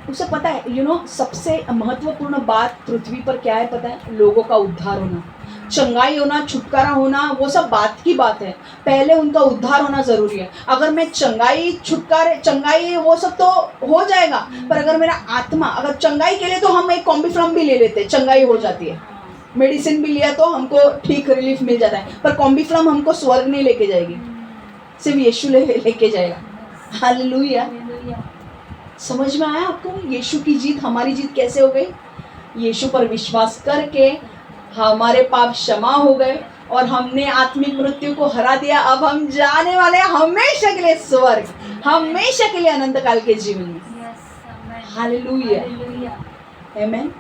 उसे पता है सबसे महत्वपूर्ण बात पृथ्वी पर क्या है पता है? लोगों का उद्धार होना, चंगाई होना, छुटकारा होना, वो सब बात की बात है। पहले उनका उद्धार होना जरूरी है। अगर मैं चंगाई वो सब तो हो जाएगा, पर अगर मेरा आत्मा, अगर चंगाई के लिए तो हम एक कॉम्बिफ्लम भी ले लेते, चंगाई हो जाती है। मेडिसिन भी लिया तो हमको ठीक रिलीफ मिल जाता है, पर कॉम्बिफ्लम हमको स्वर्ग नहीं लेके जाएगी, सिर्फ यीशु लेके जाएगा। हालेलुया। समझ में आया आपको? यीशु की जीत हमारी जीत कैसे हो गई? यीशु पर विश्वास करके हमारे पाप क्षमा हो गए और हमने आत्मिक मृत्यु को हरा दिया। अब हम जाने वाले हैं हमेशा के लिए स्वर्ग, हमेशा के लिए अनंत काल के जीवन में। हालेलुया, आमेन।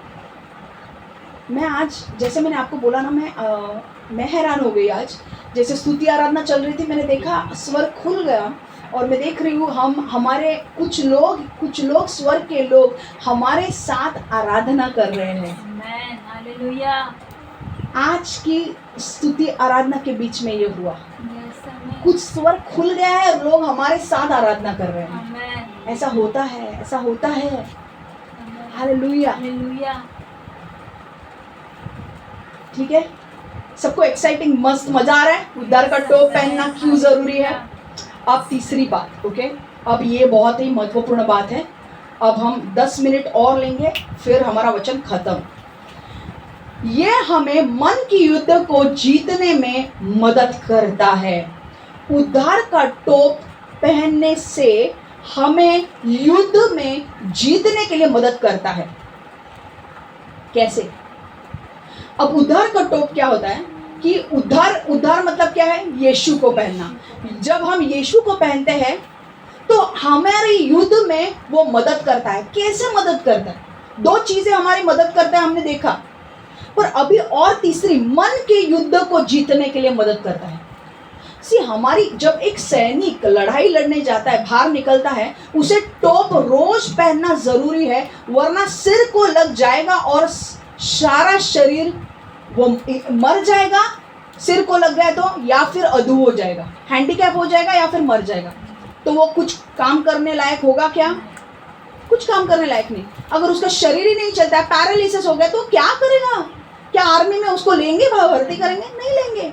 मैं आज, जैसे मैंने आपको बोला ना, मैं हैरान हो गई आज। जैसे स्तुति आराधना चल रही थी, मैंने देखा स्वर्ग खुल गया और मैं देख रही हूँ हमारे कुछ लोग स्वर्ग के लोग हमारे साथ आराधना कर रहे हैं। हालेलुया। आज की स्तुति आराधना के बीच में ये हुआ, कुछ स्वर्ग खुल गया है, लोग हमारे साथ आराधना कर रहे हैं। ऐसा होता है, ऐसा होता है। हालेलुया। ठीक है, सबको एक्साइटिंग, मस्त मजा आ रहा है? उद्धार का टोप पहनना क्यों जरूरी है? अब तीसरी बात, ओके, अब ये बहुत ही महत्वपूर्ण बात है। अब हम 10 मिनट और लेंगे, फिर हमारा वचन खत्म। ये हमें मन की युद्ध को जीतने में मदद करता है। उद्धार का टोप पहनने से हमें युद्ध में जीतने के लिए मदद करता है। कैसे? अब उद्धार का टोप क्या होता है कि उद्धार मतलब क्या है? यीशु को पहनना। जब हम यीशु को पहनते हैं तो हमारे युद्ध में वो मदद करता है। कैसे मदद करता है? 2 चीजें हमारी मदद करता है, हमने देखा, पर अभी और तीसरी, मन के युद्ध को जीतने के लिए मदद करता है। हमारी, जब एक सैनिक लड़ाई लड़ने जाता है, बाहर निकलता है, उसे टोप रोज पहनना जरूरी है, वरना सिर को लग जाएगा और सारा शरीर वो मर जाएगा। सिर को लग गया तो, या फिर अधू हो जाएगा, हैंडीकैप हो जाएगा, या फिर मर जाएगा। तो वो कुछ काम करने लायक होगा क्या? कुछ काम करने लायक नहीं। अगर उसका शरीर ही नहीं चलता है, पैरालिसिस हो गया, तो क्या करेगा? क्या आर्मी में उसको लेंगे, भर्ती करेंगे? नहीं लेंगे।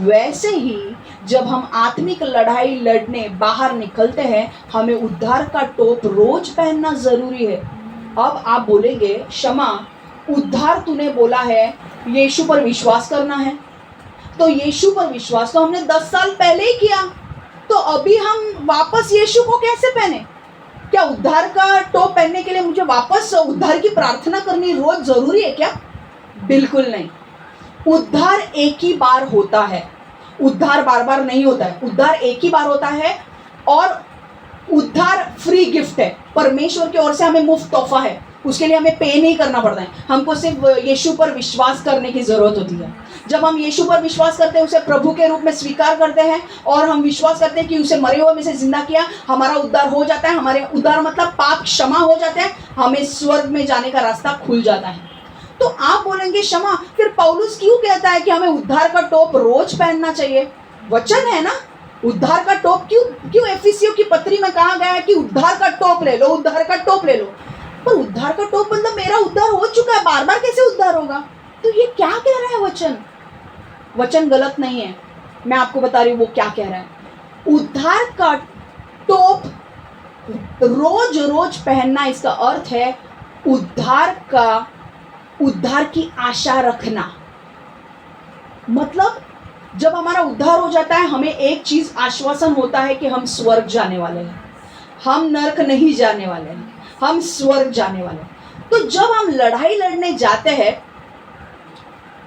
वैसे ही जब हम आत्मिक लड़ाई लड़ने बाहर निकलते हैं, हमें उद्धार का टोप रोज पहनना जरूरी है। अब आप बोलेंगे, क्षमा, उद्धार तूने बोला है यीशु पर विश्वास करना है, तो यीशु पर विश्वास तो हमने 10 साल पहले ही किया, तो अभी हम वापस यीशु को कैसे पहने? क्या उद्धार का टोप पहनने के लिए मुझे वापस उद्धार की प्रार्थना करनी रोज जरूरी है क्या? बिल्कुल नहीं। उद्धार एक ही बार होता है, उद्धार बार बार नहीं होता है। उद्धार एक ही बार होता है और उद्धार फ्री गिफ्ट है, परमेश्वर की ओर से हमें मुफ्त तोहफा है। उसके लिए हमें पे नहीं करना पड़ता है, हमको सिर्फ यीशु पर विश्वास करने की जरूरत होती है। जब हम यीशु पर विश्वास करते हैं, उसे प्रभु के रूप में स्वीकार करते हैं और हम विश्वास करते हैं कि उसे मरे हुए में से जिंदा किया, हमारा उद्धार हो जाता है। हमारे उद्धार मतलब पाप क्षमा हो जाते हैं, हमें स्वर्ग में जाने का रास्ता खुल जाता है। तो आप बोलेंगे, क्षमा, फिर पौलुस क्यों कहता है कि हमें उद्धार का टोप रोज पहनना चाहिए? वचन है ना, उद्धार का टोप क्यों एफिसियों की पत्री में कहा गया है कि उद्धार का टोप ले लो, उद्धार का टोप ले लो? पर उद्धार का टोप मतलब मेरा उद्धार हो चुका है, बार बार कैसे उद्धार होगा? तो ये क्या कह रहा है वचन? वचन गलत नहीं है, मैं आपको बता रही हूँ वो क्या कह रहा है। उद्धार का टोप रोज रोज पहनना, इसका अर्थ है उद्धार की आशा रखना। मतलब जब हमारा उद्धार हो जाता है, हमें एक चीज आश्वासन होता है कि हम स्वर्ग जाने वाले हैं, हम नरक नहीं जाने वाले हैं, हम स्वर्ग जाने वाले हैं। तो जब हम लड़ाई लड़ने जाते हैं,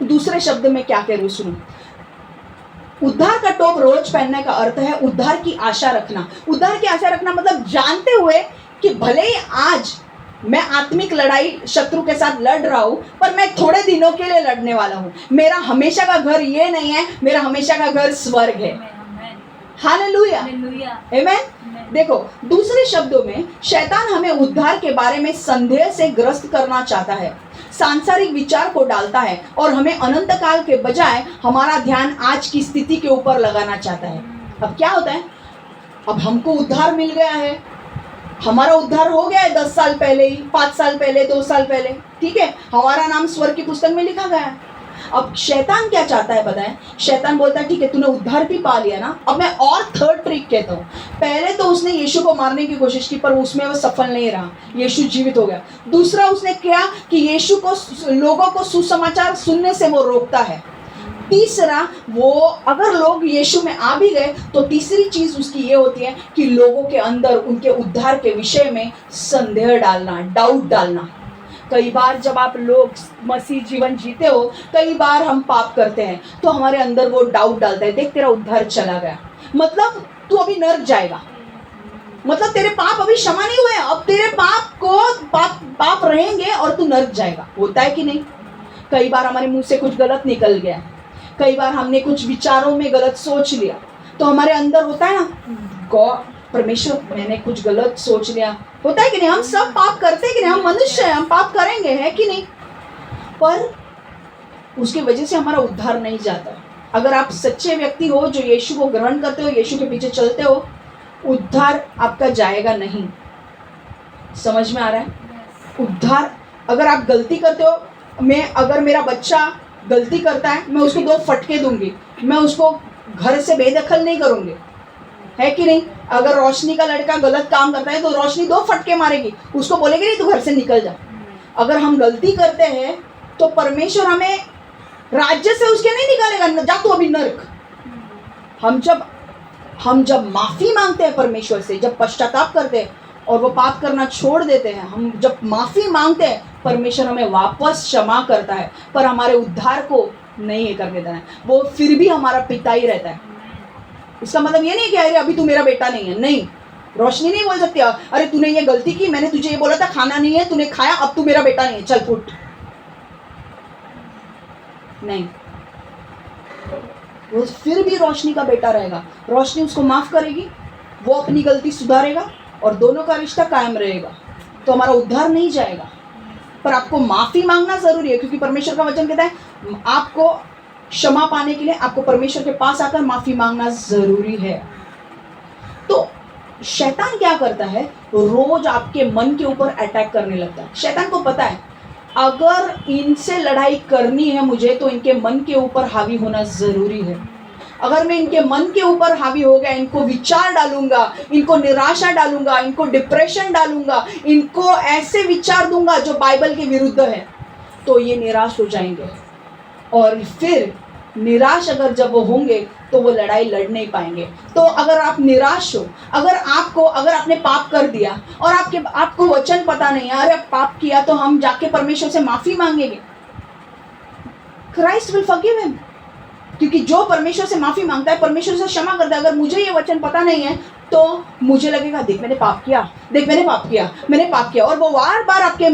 दूसरे शब्द में क्या कह रही हूं सुनो, उद्धार का टोप रोज पहनने का अर्थ है उद्धार की आशा रखना। उद्धार की आशा रखना मतलब जानते हुए कि भले ही आज मैं आत्मिक लड़ाई शत्रु के साथ लड़ रहा हूं, पर मैं थोड़े दिनों के लिए लड़ने वाला हूं। मेरा हमेशा का घर ये नहीं है, मेरा हमेशा का घर स्वर्ग है। हालेलुया, आमेन। देखो, दूसरे शब्दों में शैतान हमें उद्धार के बारे में संदेह से ग्रस्त करना चाहता है, सांसारिक विचार को डालता है और हमें अनंत काल के बजाय हमारा ध्यान आज की स्थिति के ऊपर लगाना चाहता है। अब क्या होता है, अब हमको उद्धार मिल गया है, हमारा उद्धार हो गया है 10 साल पहले ही, 5 साल पहले, 2 साल पहले, ठीक है, हमारा नाम स्वर्ग की पुस्तक में लिखा गया है। अब शैतान क्या चाहता है पता है? शैतान बोलता है ठीक है तूने उद्धार भी पा लिया ना, अब मैं और थर्ड ट्रिक कहता हूँ। पहले तो उसने यीशु को मारने की कोशिश की, पर उसमें वो सफल नहीं रहा, यीशु जीवित हो गया। दूसरा उसने किया कि यीशु को, लोगों को सुसमाचार सुनने से वो रोकता है। तीसरा, वो अगर लोग यीशु में आ भी गए तो तीसरी चीज उसकी ये होती है कि लोगों के अंदर उनके उद्धार के विषय में संदेह डालना, डाउट डालना। कई बार जब आप लोग मसीह जीवन जीते हो, कई बार हम पाप करते हैं तो हमारे अंदर वो डाउट डालता है, देख तेरा उद्धार चला गया, मतलब तू अभी नर्क जाएगा, मतलब तेरे पाप अभी क्षमा नहीं हुए, अब तेरे पाप रहेंगे और तू नर्क जाएगा। होता है कि नहीं? कई बार हमारे मुंह से कुछ गलत निकल गया, कई बार हमने कुछ विचारों में गलत सोच लिया, तो हमारे अंदर होता है ना, गॉड परमेश्वर मैंने कुछ गलत सोच लिया। होता है कि नहीं? हम सब पाप करते हैं कि नहीं? हम मनुष्य हैं, हम पाप करेंगे, है कि नहीं? पर उसकी वजह से हमारा उद्धार नहीं जाता। अगर आप सच्चे व्यक्ति हो जो यीशु को ग्रहण करते हो, यीशु के पीछे चलते हो, उद्धार आपका जाएगा नहीं। समझ में आ रहा है? उद्धार, अगर आप गलती करते हो, अगर मेरा बच्चा गलती करता है, मैं उसको 2 फटके दूंगी, मैं उसको घर से बेदखल नहीं करूंगी, है कि नहीं? अगर रोशनी का लड़का गलत काम करता है तो रोशनी 2 फटके मारेगी, उसको बोलेगी नहीं तू घर से निकल जा। अगर हम गलती करते हैं तो परमेश्वर हमें राज्य से उसके नहीं निकालेगा, जा तू अभी नर्क। हम जब माफी मांगते हैं परमेश्वर से, जब पश्चाताप करते हैं और वो पाप करना छोड़ देते हैं, हम जब माफी मांगते हैं, परमेश्वर हमें वापस क्षमा करता है, पर हमारे उद्धार को नहीं करने देना है। वो फिर भी हमारा पिता ही रहता है। इसका मतलब ये नहीं कि अरे अभी तू मेरा बेटा नहीं है, नहीं। रोशनी नहीं बोल सकती अरे तूने ये गलती की, मैंने तुझे ये बोला था खाना नहीं है, तूने खाया, अब तू मेरा बेटा नहीं है, चल फुट। नहीं, वो फिर भी रोशनी का बेटा रहेगा। रोशनी उसको माफ करेगी, वो अपनी गलती सुधारेगा और दोनों का रिश्ता कायम रहेगा, तो हमारा उद्धार नहीं जाएगा। पर आपको माफी मांगना जरूरी है, क्योंकि परमेश्वर का वचन कहता है आपको क्षमा पाने के लिए आपको परमेश्वर के पास आकर माफी मांगना जरूरी है। तो शैतान क्या करता है, रोज आपके मन के ऊपर अटैक करने लगता है। शैतान को पता है अगर इनसे लड़ाई करनी है मुझे, तो इनके मन के ऊपर हावी होना जरूरी है। अगर मैं इनके मन के ऊपर हावी हो गया, इनको विचार डालूंगा, इनको निराशा डालूंगा, इनको डिप्रेशन डालूंगा, इनको ऐसे विचार दूंगा जो बाइबल के विरुद्ध है, तो ये निराश हो जाएंगे। और फिर निराश अगर जब वो होंगे तो वो लड़ाई लड़ नहीं पाएंगे। तो अगर आप निराश हो, अगर आपने पाप कर दिया और आपको वचन पता नहीं है, अरे पाप किया तो हम जाके परमेश्वर से माफी मांगेंगे, क्राइस्ट विल फॉरगिव हिम। क्योंकि जो परमेश्वर से माफी मांगता है परमेश्वर से क्षमा करता है। अगर मुझे ये वचन पता नहीं है तो मुझे लगेगा देख मैंने पाप किया, देख मैंने पाप किया, मैंने पाप किया, और वो बार बार आपके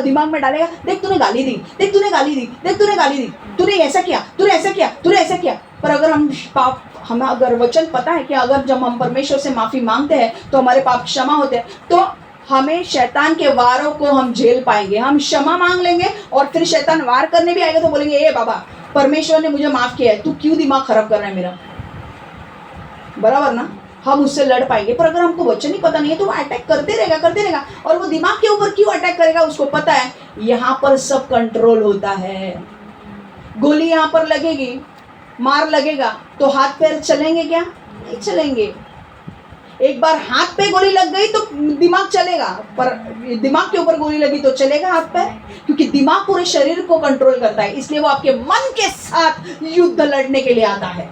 दिमाग में डालेगा, देख तूने गाली दी, देख तूने गाली दी, देख तूने गाली दी, तूने ऐसा किया, तूने ऐसा किया, तूने ऐसा किया। पर अगर हमें अगर वचन पता है कि अगर जब हम परमेश्वर से माफी मांगते हैं तो हमारे पाप क्षमा होते हैं, तो हमें शैतान के वारों को हम झेल पाएंगे। हम क्षमा मांग लेंगे और फिर शैतान वार करने भी आएगा तो बोलेंगे ए बाबा परमेश्वर ने मुझे माफ किया है, तू क्यों दिमाग खराब कर रहा है मेरा, बराबर ना? हम उससे लड़ पाएंगे। पर अगर हमको वचन ही पता नहीं है तो वो अटैक करते रहेगा। और वो दिमाग के ऊपर क्यों अटैक करेगा, उसको पता है यहाँ पर सब कंट्रोल होता है। गोली यहाँ पर लगेगी, मार लगेगा तो हाथ पैर चलेंगे क्या? नहीं चलेंगे। एक बार हाथ पे गोली लग गई तो दिमाग चलेगा, पर दिमाग के ऊपर गोली लगी तो चलेगा हाथ पैर? क्योंकि दिमाग पूरे शरीर को कंट्रोल करता है, इसलिए वो आपके मन के साथ युद्ध लड़ने के लिए आता है।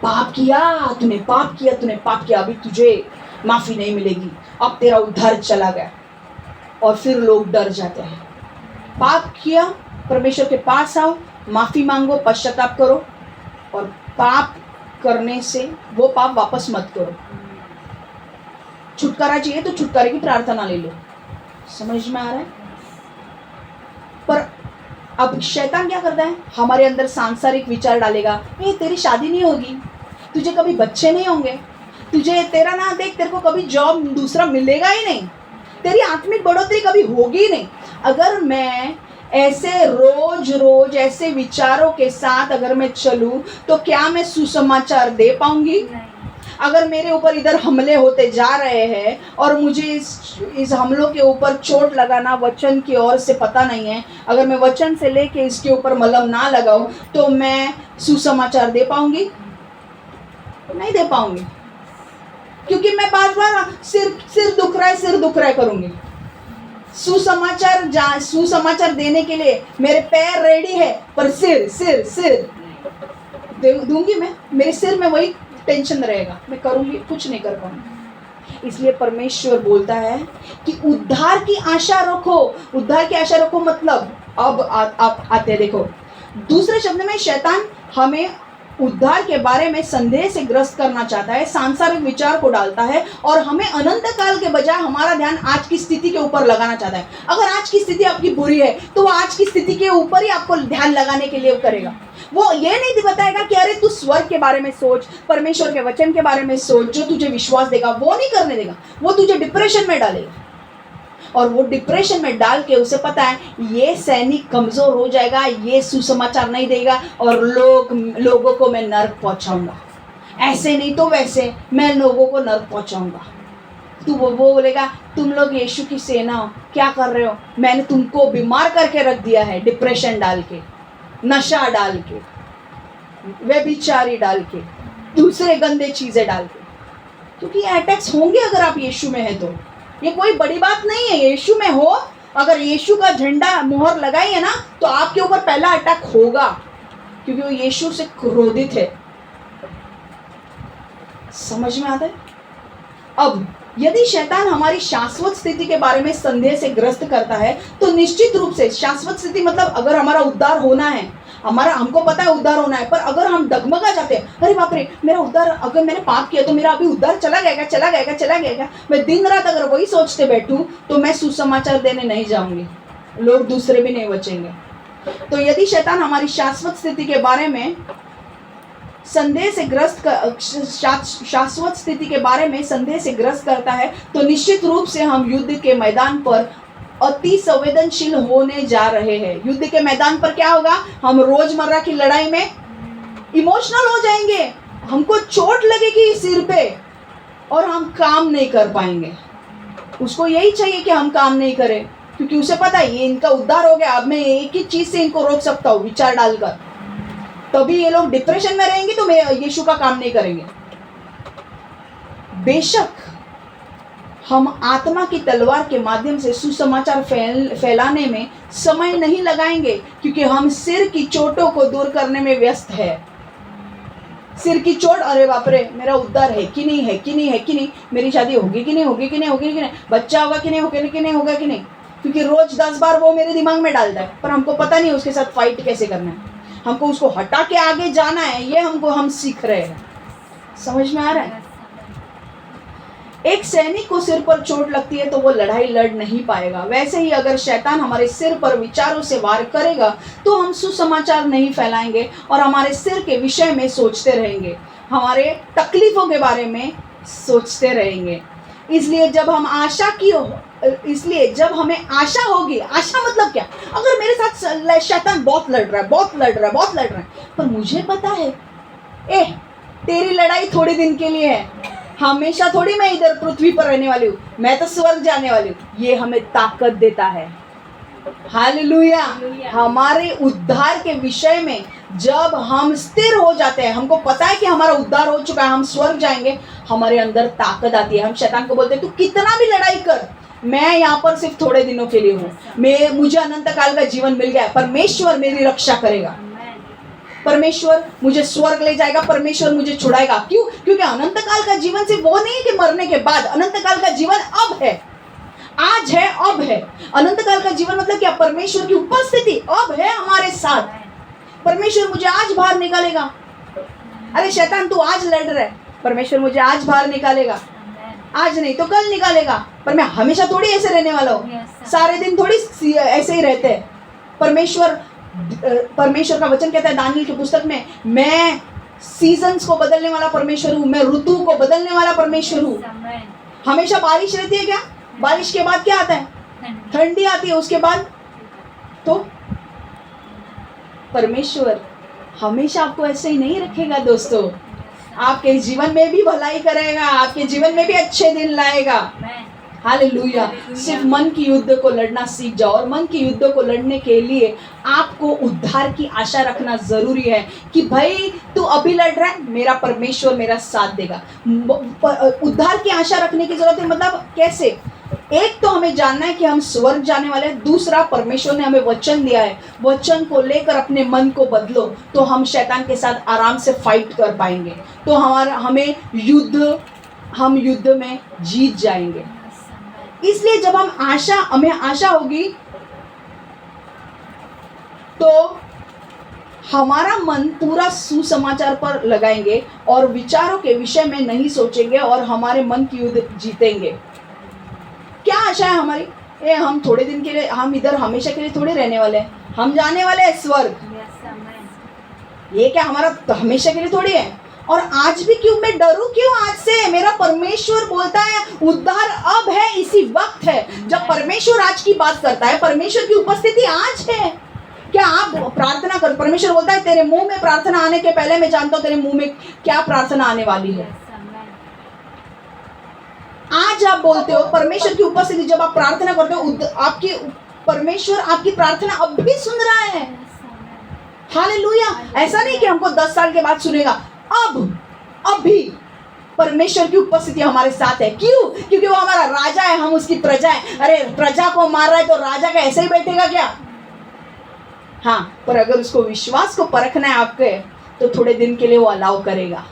पाप किया तूने, पाप किया, अभी तुझे माफी नहीं मिलेगी, अब तेरा उद्धार चला गया। और फिर लोग डर जाते हैं। पाप किया, परमेश्वर के पास आओ, माफी मांगो, पश्चाताप करो, और पाप करने से वो पाप वापस मत करो। छुटकारा चाहिए तो छुटकारे की प्रार्थना ले लो। समझ में आ रहा है? पर अब शैतान क्या करता है, हमारे अंदर सांसारिक विचार डालेगा, ये तेरी शादी नहीं होगी, तुझे कभी बच्चे नहीं होंगे, तुझे तेरा ना देख, तेरे को कभी जॉब दूसरा मिलेगा ही नहीं, तेरी आत्मिक बढ़ोतरी कभी होगी ही नहीं। अगर मैं ऐसे रोज रोज ऐसे विचारों के साथ अगर मैं चलूं तो क्या मैं सुसमाचार दे पाऊंगी? अगर मेरे ऊपर इधर हमले होते जा रहे हैं और मुझे इस हमलों के ऊपर चोट लगाना वचन की ओर से पता नहीं है, अगर मैं वचन से लेके इसके ऊपर मलहम ना लगाऊं तो मैं सुसमाचार दे पाऊंगी? नहीं दे पाऊंगी, क्योंकि मैं बार बार सिर दुख रहा है करूंगी। सुसमाचार देने के लिए मेरे पैर रेडी है, पर सिर दूंगी मैं, मेरे सिर में वही टेंशन रहेगा, मैं करूंगी कुछ नहीं कर पाऊंगी। इसलिए परमेश्वर बोलता है कि उद्धार की आशा रखो। मतलब अब आप आते देखो, दूसरे शब्द में शैतान हमें उद्धार के बारे में संदेह से ग्रस्त करना चाहता है, सांसारिक विचार को डालता है और हमें अनंत काल के बजाय हमारा ध्यान आज की स्थिति के ऊपर लगाना चाहता है। अगर आज की स्थिति आपकी बुरी है तो वो आज की स्थिति के ऊपर ही आपको ध्यान लगाने के लिए करेगा। वो ये नहीं बताएगा कि अरे तू स्वर्ग के बारे में सोच, परमेश्वर के वचन के बारे में सोच, जो तुझे विश्वास देगा। वो नहीं करने देगा, वो तुझे डिप्रेशन में डालेगा। और वो डिप्रेशन में डाल के उसे पता है ये सैनिक कमजोर हो जाएगा, ये सुसमाचार नहीं देगा और लोगों को मैं नर्क पहुंचाऊंगा, ऐसे नहीं तो वैसे मैं लोगों को नर्क पहुंचाऊंगा। तो वो बोलेगा तुम लोग यीशु की सेना हो, क्या कर रहे हो? मैंने तुमको बीमार करके रख दिया है, डिप्रेशन डाल के, नशा डाल के, व्यभिचारी डाल के, दूसरे गंदे चीजें डाल के। क्योंकि ये अटैक्स होंगे अगर आप यीशु में है तो। ये कोई बड़ी बात नहीं है, यीशु में हो, अगर यीशु का झंडा मोहर लगाई है ना तो आपके ऊपर पहला अटैक होगा, क्योंकि वो यीशु से क्रोधित है। समझ में आता है? अब यदि शैतान हमारी शाश्वत स्थिति के बारे में संदेह से ग्रस्त करता है तो निश्चित रूप से शाश्वत स्थिति मतलब अगर हमारा उद्धार होना है, हमको पता है उद्धार होना है, पर अगर हम डगमगा जाते हैं, अरे बाप रे मेरा उद्धार, अगर मैंने पाप किया तो मेरा अभी उद्धार चला गया, मैं दिन रात अगर वही सोचते बैठूं तो मैं सुसमाचार देने नहीं जाऊंगी, लोग दूसरे भी नहीं बचेंगे। तो यदि शैतान हमारी शाश्वत स्थिति के बारे में संदेह से ग्रस्त शाश्वत स्थिति के बारे में संदेह से ग्रस्त करता है तो निश्चित रूप से हम युद्ध के मैदान पर अति संवेदनशील होने जा रहे हैं। युद्ध के मैदान पर क्या होगा? हम रोजमर्रा की लड़ाई में इमोशनल हो जाएंगे, हमको चोट लगेगी सिर पे और हम काम नहीं कर पाएंगे। उसको यही चाहिए कि हम काम नहीं करें, क्योंकि उसे पता है ये इनका उद्धार हो गया, अब मैं एक ही चीज से इनको रोक सकता हूँ, विचार डालकर। तभी ये लोग डिप्रेशन में रहेंगे तो मैं यीशु का काम नहीं करेंगे। बेशक हम आत्मा की तलवार के माध्यम से सुसमाचार फैलाने में समय नहीं लगाएंगे, क्योंकि हम सिर की चोटों को दूर करने में व्यस्त है। सिर की चोट, अरे बाप रे मेरा उद्धार है कि नहीं, मेरी शादी होगी कि नहीं, बच्चा होगा कि नहीं होगा, क्योंकि रोज 10 बार वो मेरे दिमाग में डालता है, पर हमको पता नहीं उसके साथ फाइट कैसे करना है। हमको उसको हटा के आगे जाना है, ये हम सीख रहे हैं। समझ में आ रहा है? एक सैनिक को सिर पर चोट लगती है तो वो लड़ाई लड़ नहीं पाएगा। वैसे ही अगर शैतान हमारे सिर पर विचारों से वार करेगा तो हम सुसमाचार नहीं फैलाएंगे और हमारे सिर के विषय में सोचते रहेंगे, हमारे तकलीफों के बारे में सोचते रहेंगे। इसलिए जब हमें आशा होगी, आशा मतलब क्या? अगर मेरे साथ शैतान बहुत लड़ रहा है, पर मुझे पता है तेरी लड़ाई थोड़े दिन के लिए है, हमेशा थोड़ी मैं इधर पृथ्वी पर रहने वाली हूँ, मैं तो स्वर्ग जाने वाली हूँ। ये हमें ताकत देता है। हालेलुया। हमारे उद्धार के विषय में जब हम स्थिर हो जाते हैं, हमको पता है कि हमारा उद्धार हो चुका है, हम स्वर्ग जाएंगे, हमारे अंदर ताकत आती है। हम शैतान को बोलते हैं, तू कितना भी लड़ाई कर, मैं यहाँ पर सिर्फ थोड़े दिनों के लिए हूँ, मुझे अनंत काल का जीवन मिल गया है, परमेश्वर मेरी रक्षा करेगा, परमेश्वर मुझे स्वर्ग ले जाएगा, परमेश्वर मुझे छुड़ाएगा। क्यों? क्योंकि अनंत काल का जीवन सिर्फ वो नहीं है कि मरने के बाद, अनंत काल का जीवन अब है, आज है, अब है। अनंत काल का जीवन मतलब क्या? परमेश्वर की उपस्थिति अब है हमारे साथ। परमेश्वर मुझे आज बाहर निकालेगा। अरे शैतान तू आज लड़ रहा है, परमेश्वर मुझे आज बाहर निकालेगा, आज नहीं तो कल निकालेगा। पर मैं हमेशा थोड़ी ऐसे रहने वाला हूँ, सारे दिन थोड़ी ऐसे ही रहते हैं। परमेश्वर का वचन कहता है दानियल की पुस्तक में, मैं सीजन्स को बदलने वाला परमेश्वर हूँ, मैं ऋतु को बदलने वाला परमेश्वर हूँ। हमेशा बारिश रहती है क्या? बारिश के बाद क्या आता है? ठंडी आती है। उसके बाद तो परमेश्वर हमेशा आपको ऐसे ही नहीं रखेगा दोस्तों, आपके जीवन में भी भलाई करेगा, आपके जीवन में भी अच्छे दिन लाएगा। हालेलुया। सिर्फ मन की युद्ध को लड़ना सीख जाओ, और मन की युद्ध को लड़ने के लिए आपको उद्धार की आशा रखना जरूरी है कि भाई तू अभी लड़ रहा है, मेरा परमेश्वर मेरा साथ देगा। उद्धार की आशा रखने की जरूरत है। मतलब कैसे? एक तो हमें जानना है कि हम स्वर्ग जाने वाले हैं, दूसरा परमेश्वर ने हमें वचन दिया है, वचन को लेकर अपने मन को बदलो तो हम शैतान के साथ आराम से फाइट कर पाएंगे, तो हम युद्ध में जीत जाएंगे। इसलिए जब हमें आशा होगी तो हमारा मन पूरा सुसमाचार पर लगाएंगे और विचारों के विषय में नहीं सोचेंगे और हमारे मन की युद्ध जीतेंगे। क्या आशा है हमारी? हम थोड़े दिन के लिए, हम इधर हमेशा के लिए थोड़े रहने वाले हैं, हम जाने वाले हैं स्वर्ग। ये क्या हमारा हमेशा के लिए थोड़ी है? और आज भी क्यों मैं डरूं? क्यों आज से? मेरा परमेश्वर बोलता है उद्धार अब है, इसी वक्त है। जब परमेश्वर आज की बात करता है, परमेश्वर की उपस्थिति आज है। क्या आप प्रार्थना कर, परमेश्वर बोलता है तेरे मुंह में प्रार्थना आने के पहले मैं जानता हूं तेरे मुंह में क्या प्रार्थना आने वाली है। आज आप बोलते हो परमेश्वर की उपस्थिति, जब आप प्रार्थना करते हो आपकी परमेश्वर आपकी प्रार्थना अब भी सुन रहा है। हालेलुया। ऐसा नहीं कि हमको 10 साल के बाद सुनेगा, अभी परमेश्वर की उपस्थिति हमारे साथ है। क्यों? क्योंकि वो हमारा राजा है, हम उसकी प्रजा है। अरे प्रजा को मार रहा है तो राजा का ऐसे ही बैठेगा क्या? हाँ, पर अगर उसको विश्वास को परखना है आपके, तो थोड़े दिन के लिए वो अलाउ करेगा।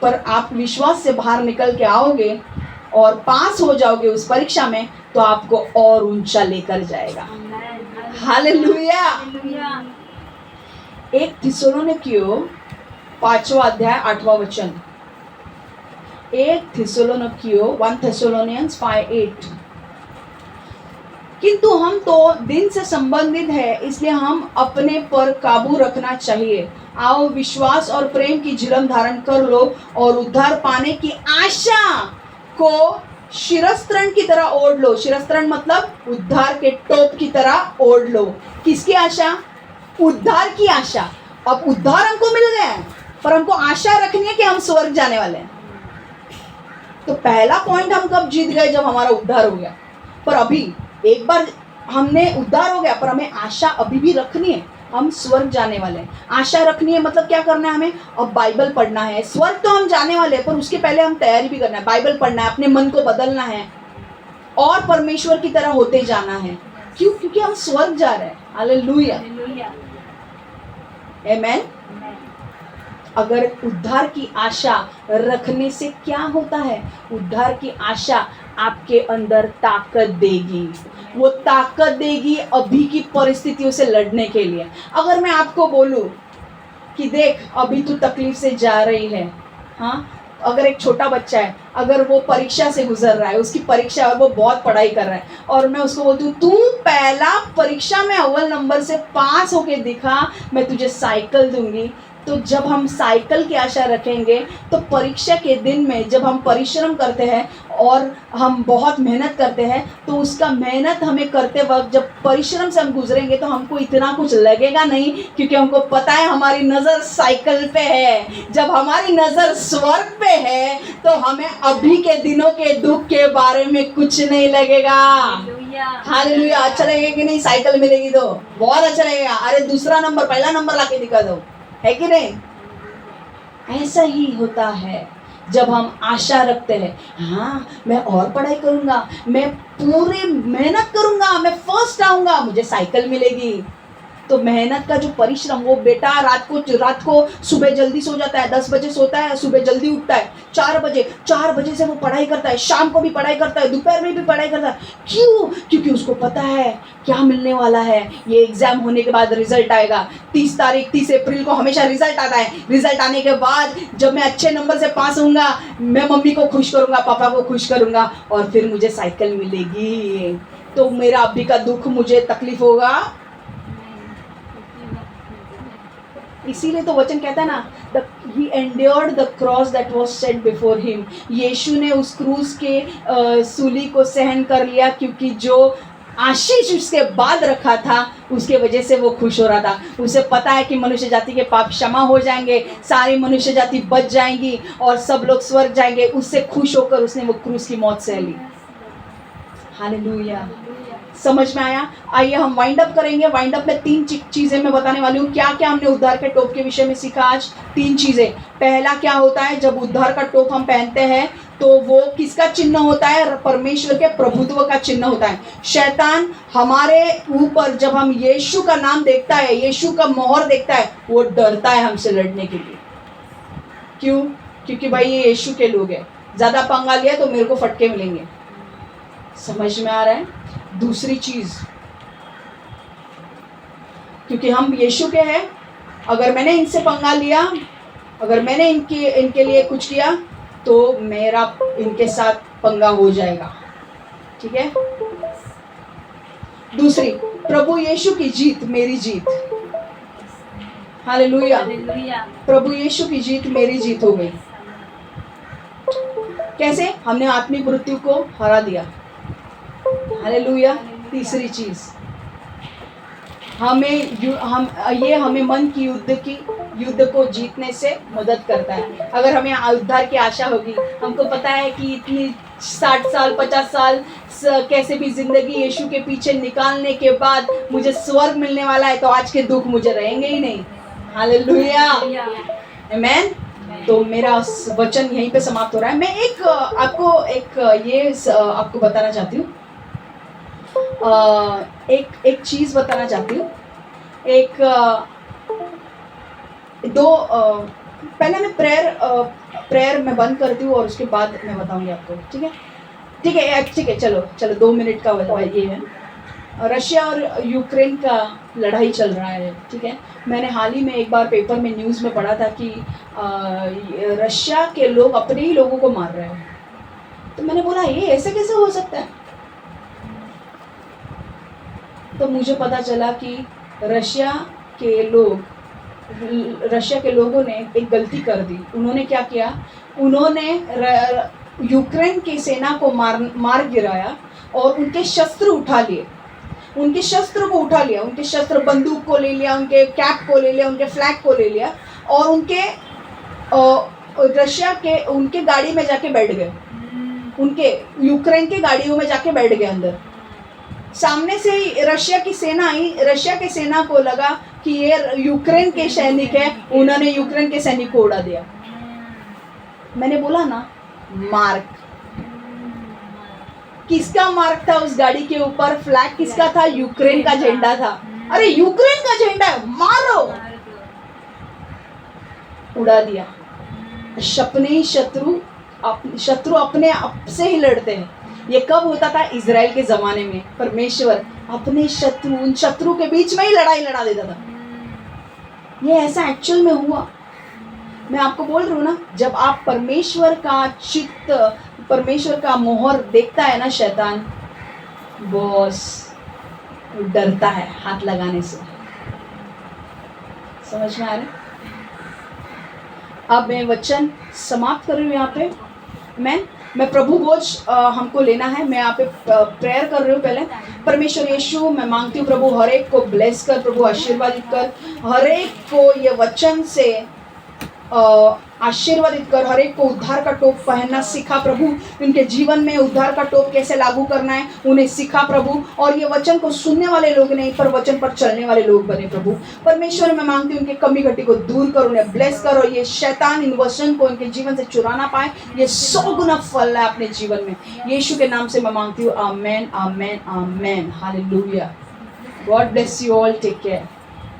पर आप विश्वास से बाहर निकल के आओगे और पास हो जाओगे उस परीक्षा में, तो आपको और ऊंचा लेकर जाएगा। हालेलुया। 1 थिस्सलुनीकियों 5वां अध्याय 8वां वचन। 1 Thessalonians 5:8। किंतु हम तो दिन से संबंधित है, इसलिए हम अपने पर काबू रखना चाहिए। आओ विश्वास और प्रेम की झिलम धारण कर लो और उद्धार पाने की आशा को शिरस्त्रण की तरह ओढ़ लो। शिरस्त्रण मतलब उद्धार के टोप की तरह ओढ़ लो। किसकी आशा? उद्धार की आशा। अब उद्धार हमको मिल गया है, पर हमको आशा रखनी है कि हम स्वर्ग जाने वाले हैं। तो पहला पॉइंट हम कब जीत गए? जब हमारा उद्धार हो गया। पर अभी एक बार हमने उद्धार हो गया, पर हमें आशा अभी भी रखनी है, हम स्वर्ग जाने वाले हैं। आशा रखनी है मतलब क्या करना है हमें? अब बाइबल पढ़ना है। स्वर्ग तो हम जाने वाले हैं, पर उसके पहले हम तैयारी भी करना है। बाइबल पढ़ना है, अपने मन को बदलना है और परमेश्वर की तरह होते जाना है। क्यों? क्योंकि हम स्वर्ग जा रहे हैं। हालेलुया, आमेन। अगर उद्धार की आशा रखने से क्या होता है? उद्धार की आशा आपके अंदर ताकत देगी। वो ताकत देगी अभी की परिस्थितियों से लड़ने के लिए। अगर मैं आपको बोलूं कि देख अभी तू तकलीफ से जा रही है, हाँ, अगर एक छोटा बच्चा है, अगर वो परीक्षा से गुजर रहा है, उसकी परीक्षा और वो बहुत पढ़ाई कर रहा है, और मैं उसको बोलती हूँ तू पहला परीक्षा में अव्वल नंबर से पास होके दिखा, मैं तुझे साइकिल दूंगी, तो जब हम साइकिल की आशा रखेंगे तो परीक्षा के दिन में जब हम परिश्रम करते हैं और हम बहुत मेहनत करते हैं तो उसका मेहनत हमें करते वक्त जब परिश्रम से हम गुजरेंगे तो हमको इतना कुछ लगेगा नहीं, क्योंकि हमको पता है हमारी नज़र साइकिल पे है। जब हमारी नज़र स्वर्ग पे है तो हमें अभी के दिनों के दुख के बारे में कुछ नहीं लगेगा। हालेलुया। अच्छा लगेगा कि नहीं? साइकिल मिलेगी तो बहुत अच्छा लगेगा। अरे दूसरा नंबर पहला नंबर लाके दिखा दो, है कि नहीं? ऐसा ही होता है जब हम आशा रखते हैं, हाँ मैं और पढ़ाई करूंगा, मैं पूरी मेहनत करूंगा, मैं फर्स्ट आऊंगा, मुझे साइकिल मिलेगी। तो मेहनत का जो परिश्रम, वो बेटा रात को सुबह जल्दी सो जाता है, 10 बजे सोता है, सुबह जल्दी उठता है, 4 बजे से वो पढ़ाई करता है, शाम को भी पढ़ाई करता है, दोपहर में भी पढ़ाई करता है। क्यों? क्योंकि उसको पता है क्या मिलने वाला है। ये एग्जाम होने के बाद रिजल्ट आएगा, 30 अप्रैल को हमेशा रिजल्ट आता है। रिजल्ट आने के बाद जब मैं अच्छे नंबर से पास होऊंगा, मैं मम्मी को खुश करूंगा, पापा को खुश करूंगा और फिर मुझे साइकिल मिलेगी। तो मेरा अभी का दुख, मुझे तकलीफ होगा। इसीलिए तो वचन कहता है ना, he endured the cross that was set before him। यीशु ने उस क्रूस के सूली को सहन कर लिया, क्योंकि जो आशीष उसके बाद रखा था उसके वजह से वो खुश हो रहा था। उसे पता है कि मनुष्य जाति के पाप क्षमा हो जाएंगे, सारी मनुष्य जाति बच जाएंगी और सब लोग स्वर्ग जाएंगे। उससे खुश होकर उसने वो क्रूस की मौत सह ली। हालेलुया। समझ में आया? आइए हम वाइंड अप करेंगे। वाइंड अप में 3 चीज़ें मैं बताने वाली हूँ। क्या क्या हमने उद्धार के टोप के विषय में सीखा आज? 3 चीज़ें। पहला क्या होता है, जब उद्धार का टोप हम पहनते हैं तो वो किसका चिन्ह होता है? परमेश्वर के प्रभुत्व का चिन्ह होता है। शैतान हमारे ऊपर जब हम यीशु का नाम देखता है, यीशु का मोहर देखता है, वो डरता है हमसे लड़ने के लिए। क्यों? क्योंकि भाई ये यीशु के लोग हैं, ज़्यादा पंगा लिया तो मेरे को फटके मिलेंगे। समझ में आ रहा है? दूसरी चीज, क्योंकि हम यीशु के हैं, अगर मैंने इनसे पंगा लिया, अगर मैंने इनके लिए कुछ किया तो मेरा इनके साथ पंगा हो जाएगा। ठीक है? दूसरी, प्रभु यीशु की जीत मेरी जीत। हालेलुया। प्रभु यीशु की जीत मेरी जीत हो गई। कैसे? हमने आत्मिक मृत्यु को हरा दिया। हालेलुया। तीसरी चीज, हमें मन की युद्ध को जीतने से मदद करता है। अगर हमें उद्धार की आशा होगी, हमको पता है कि इतनी 60 साल 50 साल कैसे भी जिंदगी यीशु के पीछे निकालने के बाद मुझे स्वर्ग मिलने वाला है, तो आज के दुख मुझे रहेंगे ही नहीं। हालेलुया। आमीन। तो मेरा वचन यहीं पे समाप्त हो रहा है। मैं आपको बताना चाहती हूँ, एक चीज़ बताना चाहती हूँ। पहले मैं प्रेयर में बंद करती हूँ और उसके बाद मैं बताऊंगी आपको। ठीक है? ठीक है। चलो 2 मिनट का ये है। रशिया और यूक्रेन का लड़ाई चल रहा है। ठीक है? मैंने हाल ही में एक बार पेपर में न्यूज़ में पढ़ा था कि रशिया के लोग अपने ही लोगों को मार रहे हैं। तो मैंने बोला ये ऐसे कैसे हो सकता है? तो मुझे पता चला कि रशिया के लोगों ने एक गलती कर दी। उन्होंने क्या किया? उन्होंने यूक्रेन की सेना को मार गिराया और उनके शस्त्र उठा लिए। उनके शस्त्र को उठा लिया, उनके शस्त्र, बंदूक को ले लिया, उनके कैप को ले लिया, उनके फ्लैग को ले लिया और उनके गाड़ी में जाके बैठ गए। उनके यूक्रेन के गाड़ियों में जाके बैठ गए अंदर। सामने से ही रशिया की सेना आई। रशिया के सेना को लगा कि ये यूक्रेन के सैनिक है, उन्होंने यूक्रेन के सैनिक को उड़ा दिया। मैंने बोला ना, मार्क। किसका मार्क था उस गाड़ी के ऊपर? फ्लैग किसका था? यूक्रेन का झंडा था। अरे यूक्रेन का झंडा है, मारो। उड़ा दिया। शत्रु अपने आप से ही लड़ते हैं। ये कब होता था? इजराइल के ज़माने में परमेश्वर अपने उन शत्रु के बीच में ही लड़ाई लड़ा देता था। ये ऐसा एक्चुअल में हुआ। मैं आपको बोल रही हूँ ना, जब आप परमेश्वर का मोहर देखता है ना शैतान, बॉस डरता है हाथ लगाने से। समझ में आ रहा है? अब मैं वचन समाप्त कर रही हूँ यहाँ पे। मैं प्रभु भोज हमको लेना है। मैं यहाँ पे प्रेयर कर रही हूँ। पहले परमेश्वर यीशु, मैं मांगती हूँ प्रभु हर एक को ब्लेस कर, प्रभु आशीर्वादित कर, हर एक को ये वचन से आशीर्वादित कर, हर एक को उद्धार का टोप पहनना सिखा प्रभु। उनके जीवन में उद्धार का टोप कैसे लागू करना है उन्हें सिखा प्रभु। और ये वचन को सुनने वाले लोग नहीं पर वचन पर चलने वाले लोग बने प्रभु। परमेश्वर, मैं मांगती हूँ उनके कमी घटी को दूर कर, उन्हें ब्लेस कर, और ये शैतान इन वचन को उनके जीवन से चुराना पाए। ये 100 गुना फल है अपने जीवन में। यीशु के नाम से मैं मांगती हूँ। Amen, amen, amen. Hallelujah. God bless you all. Take care.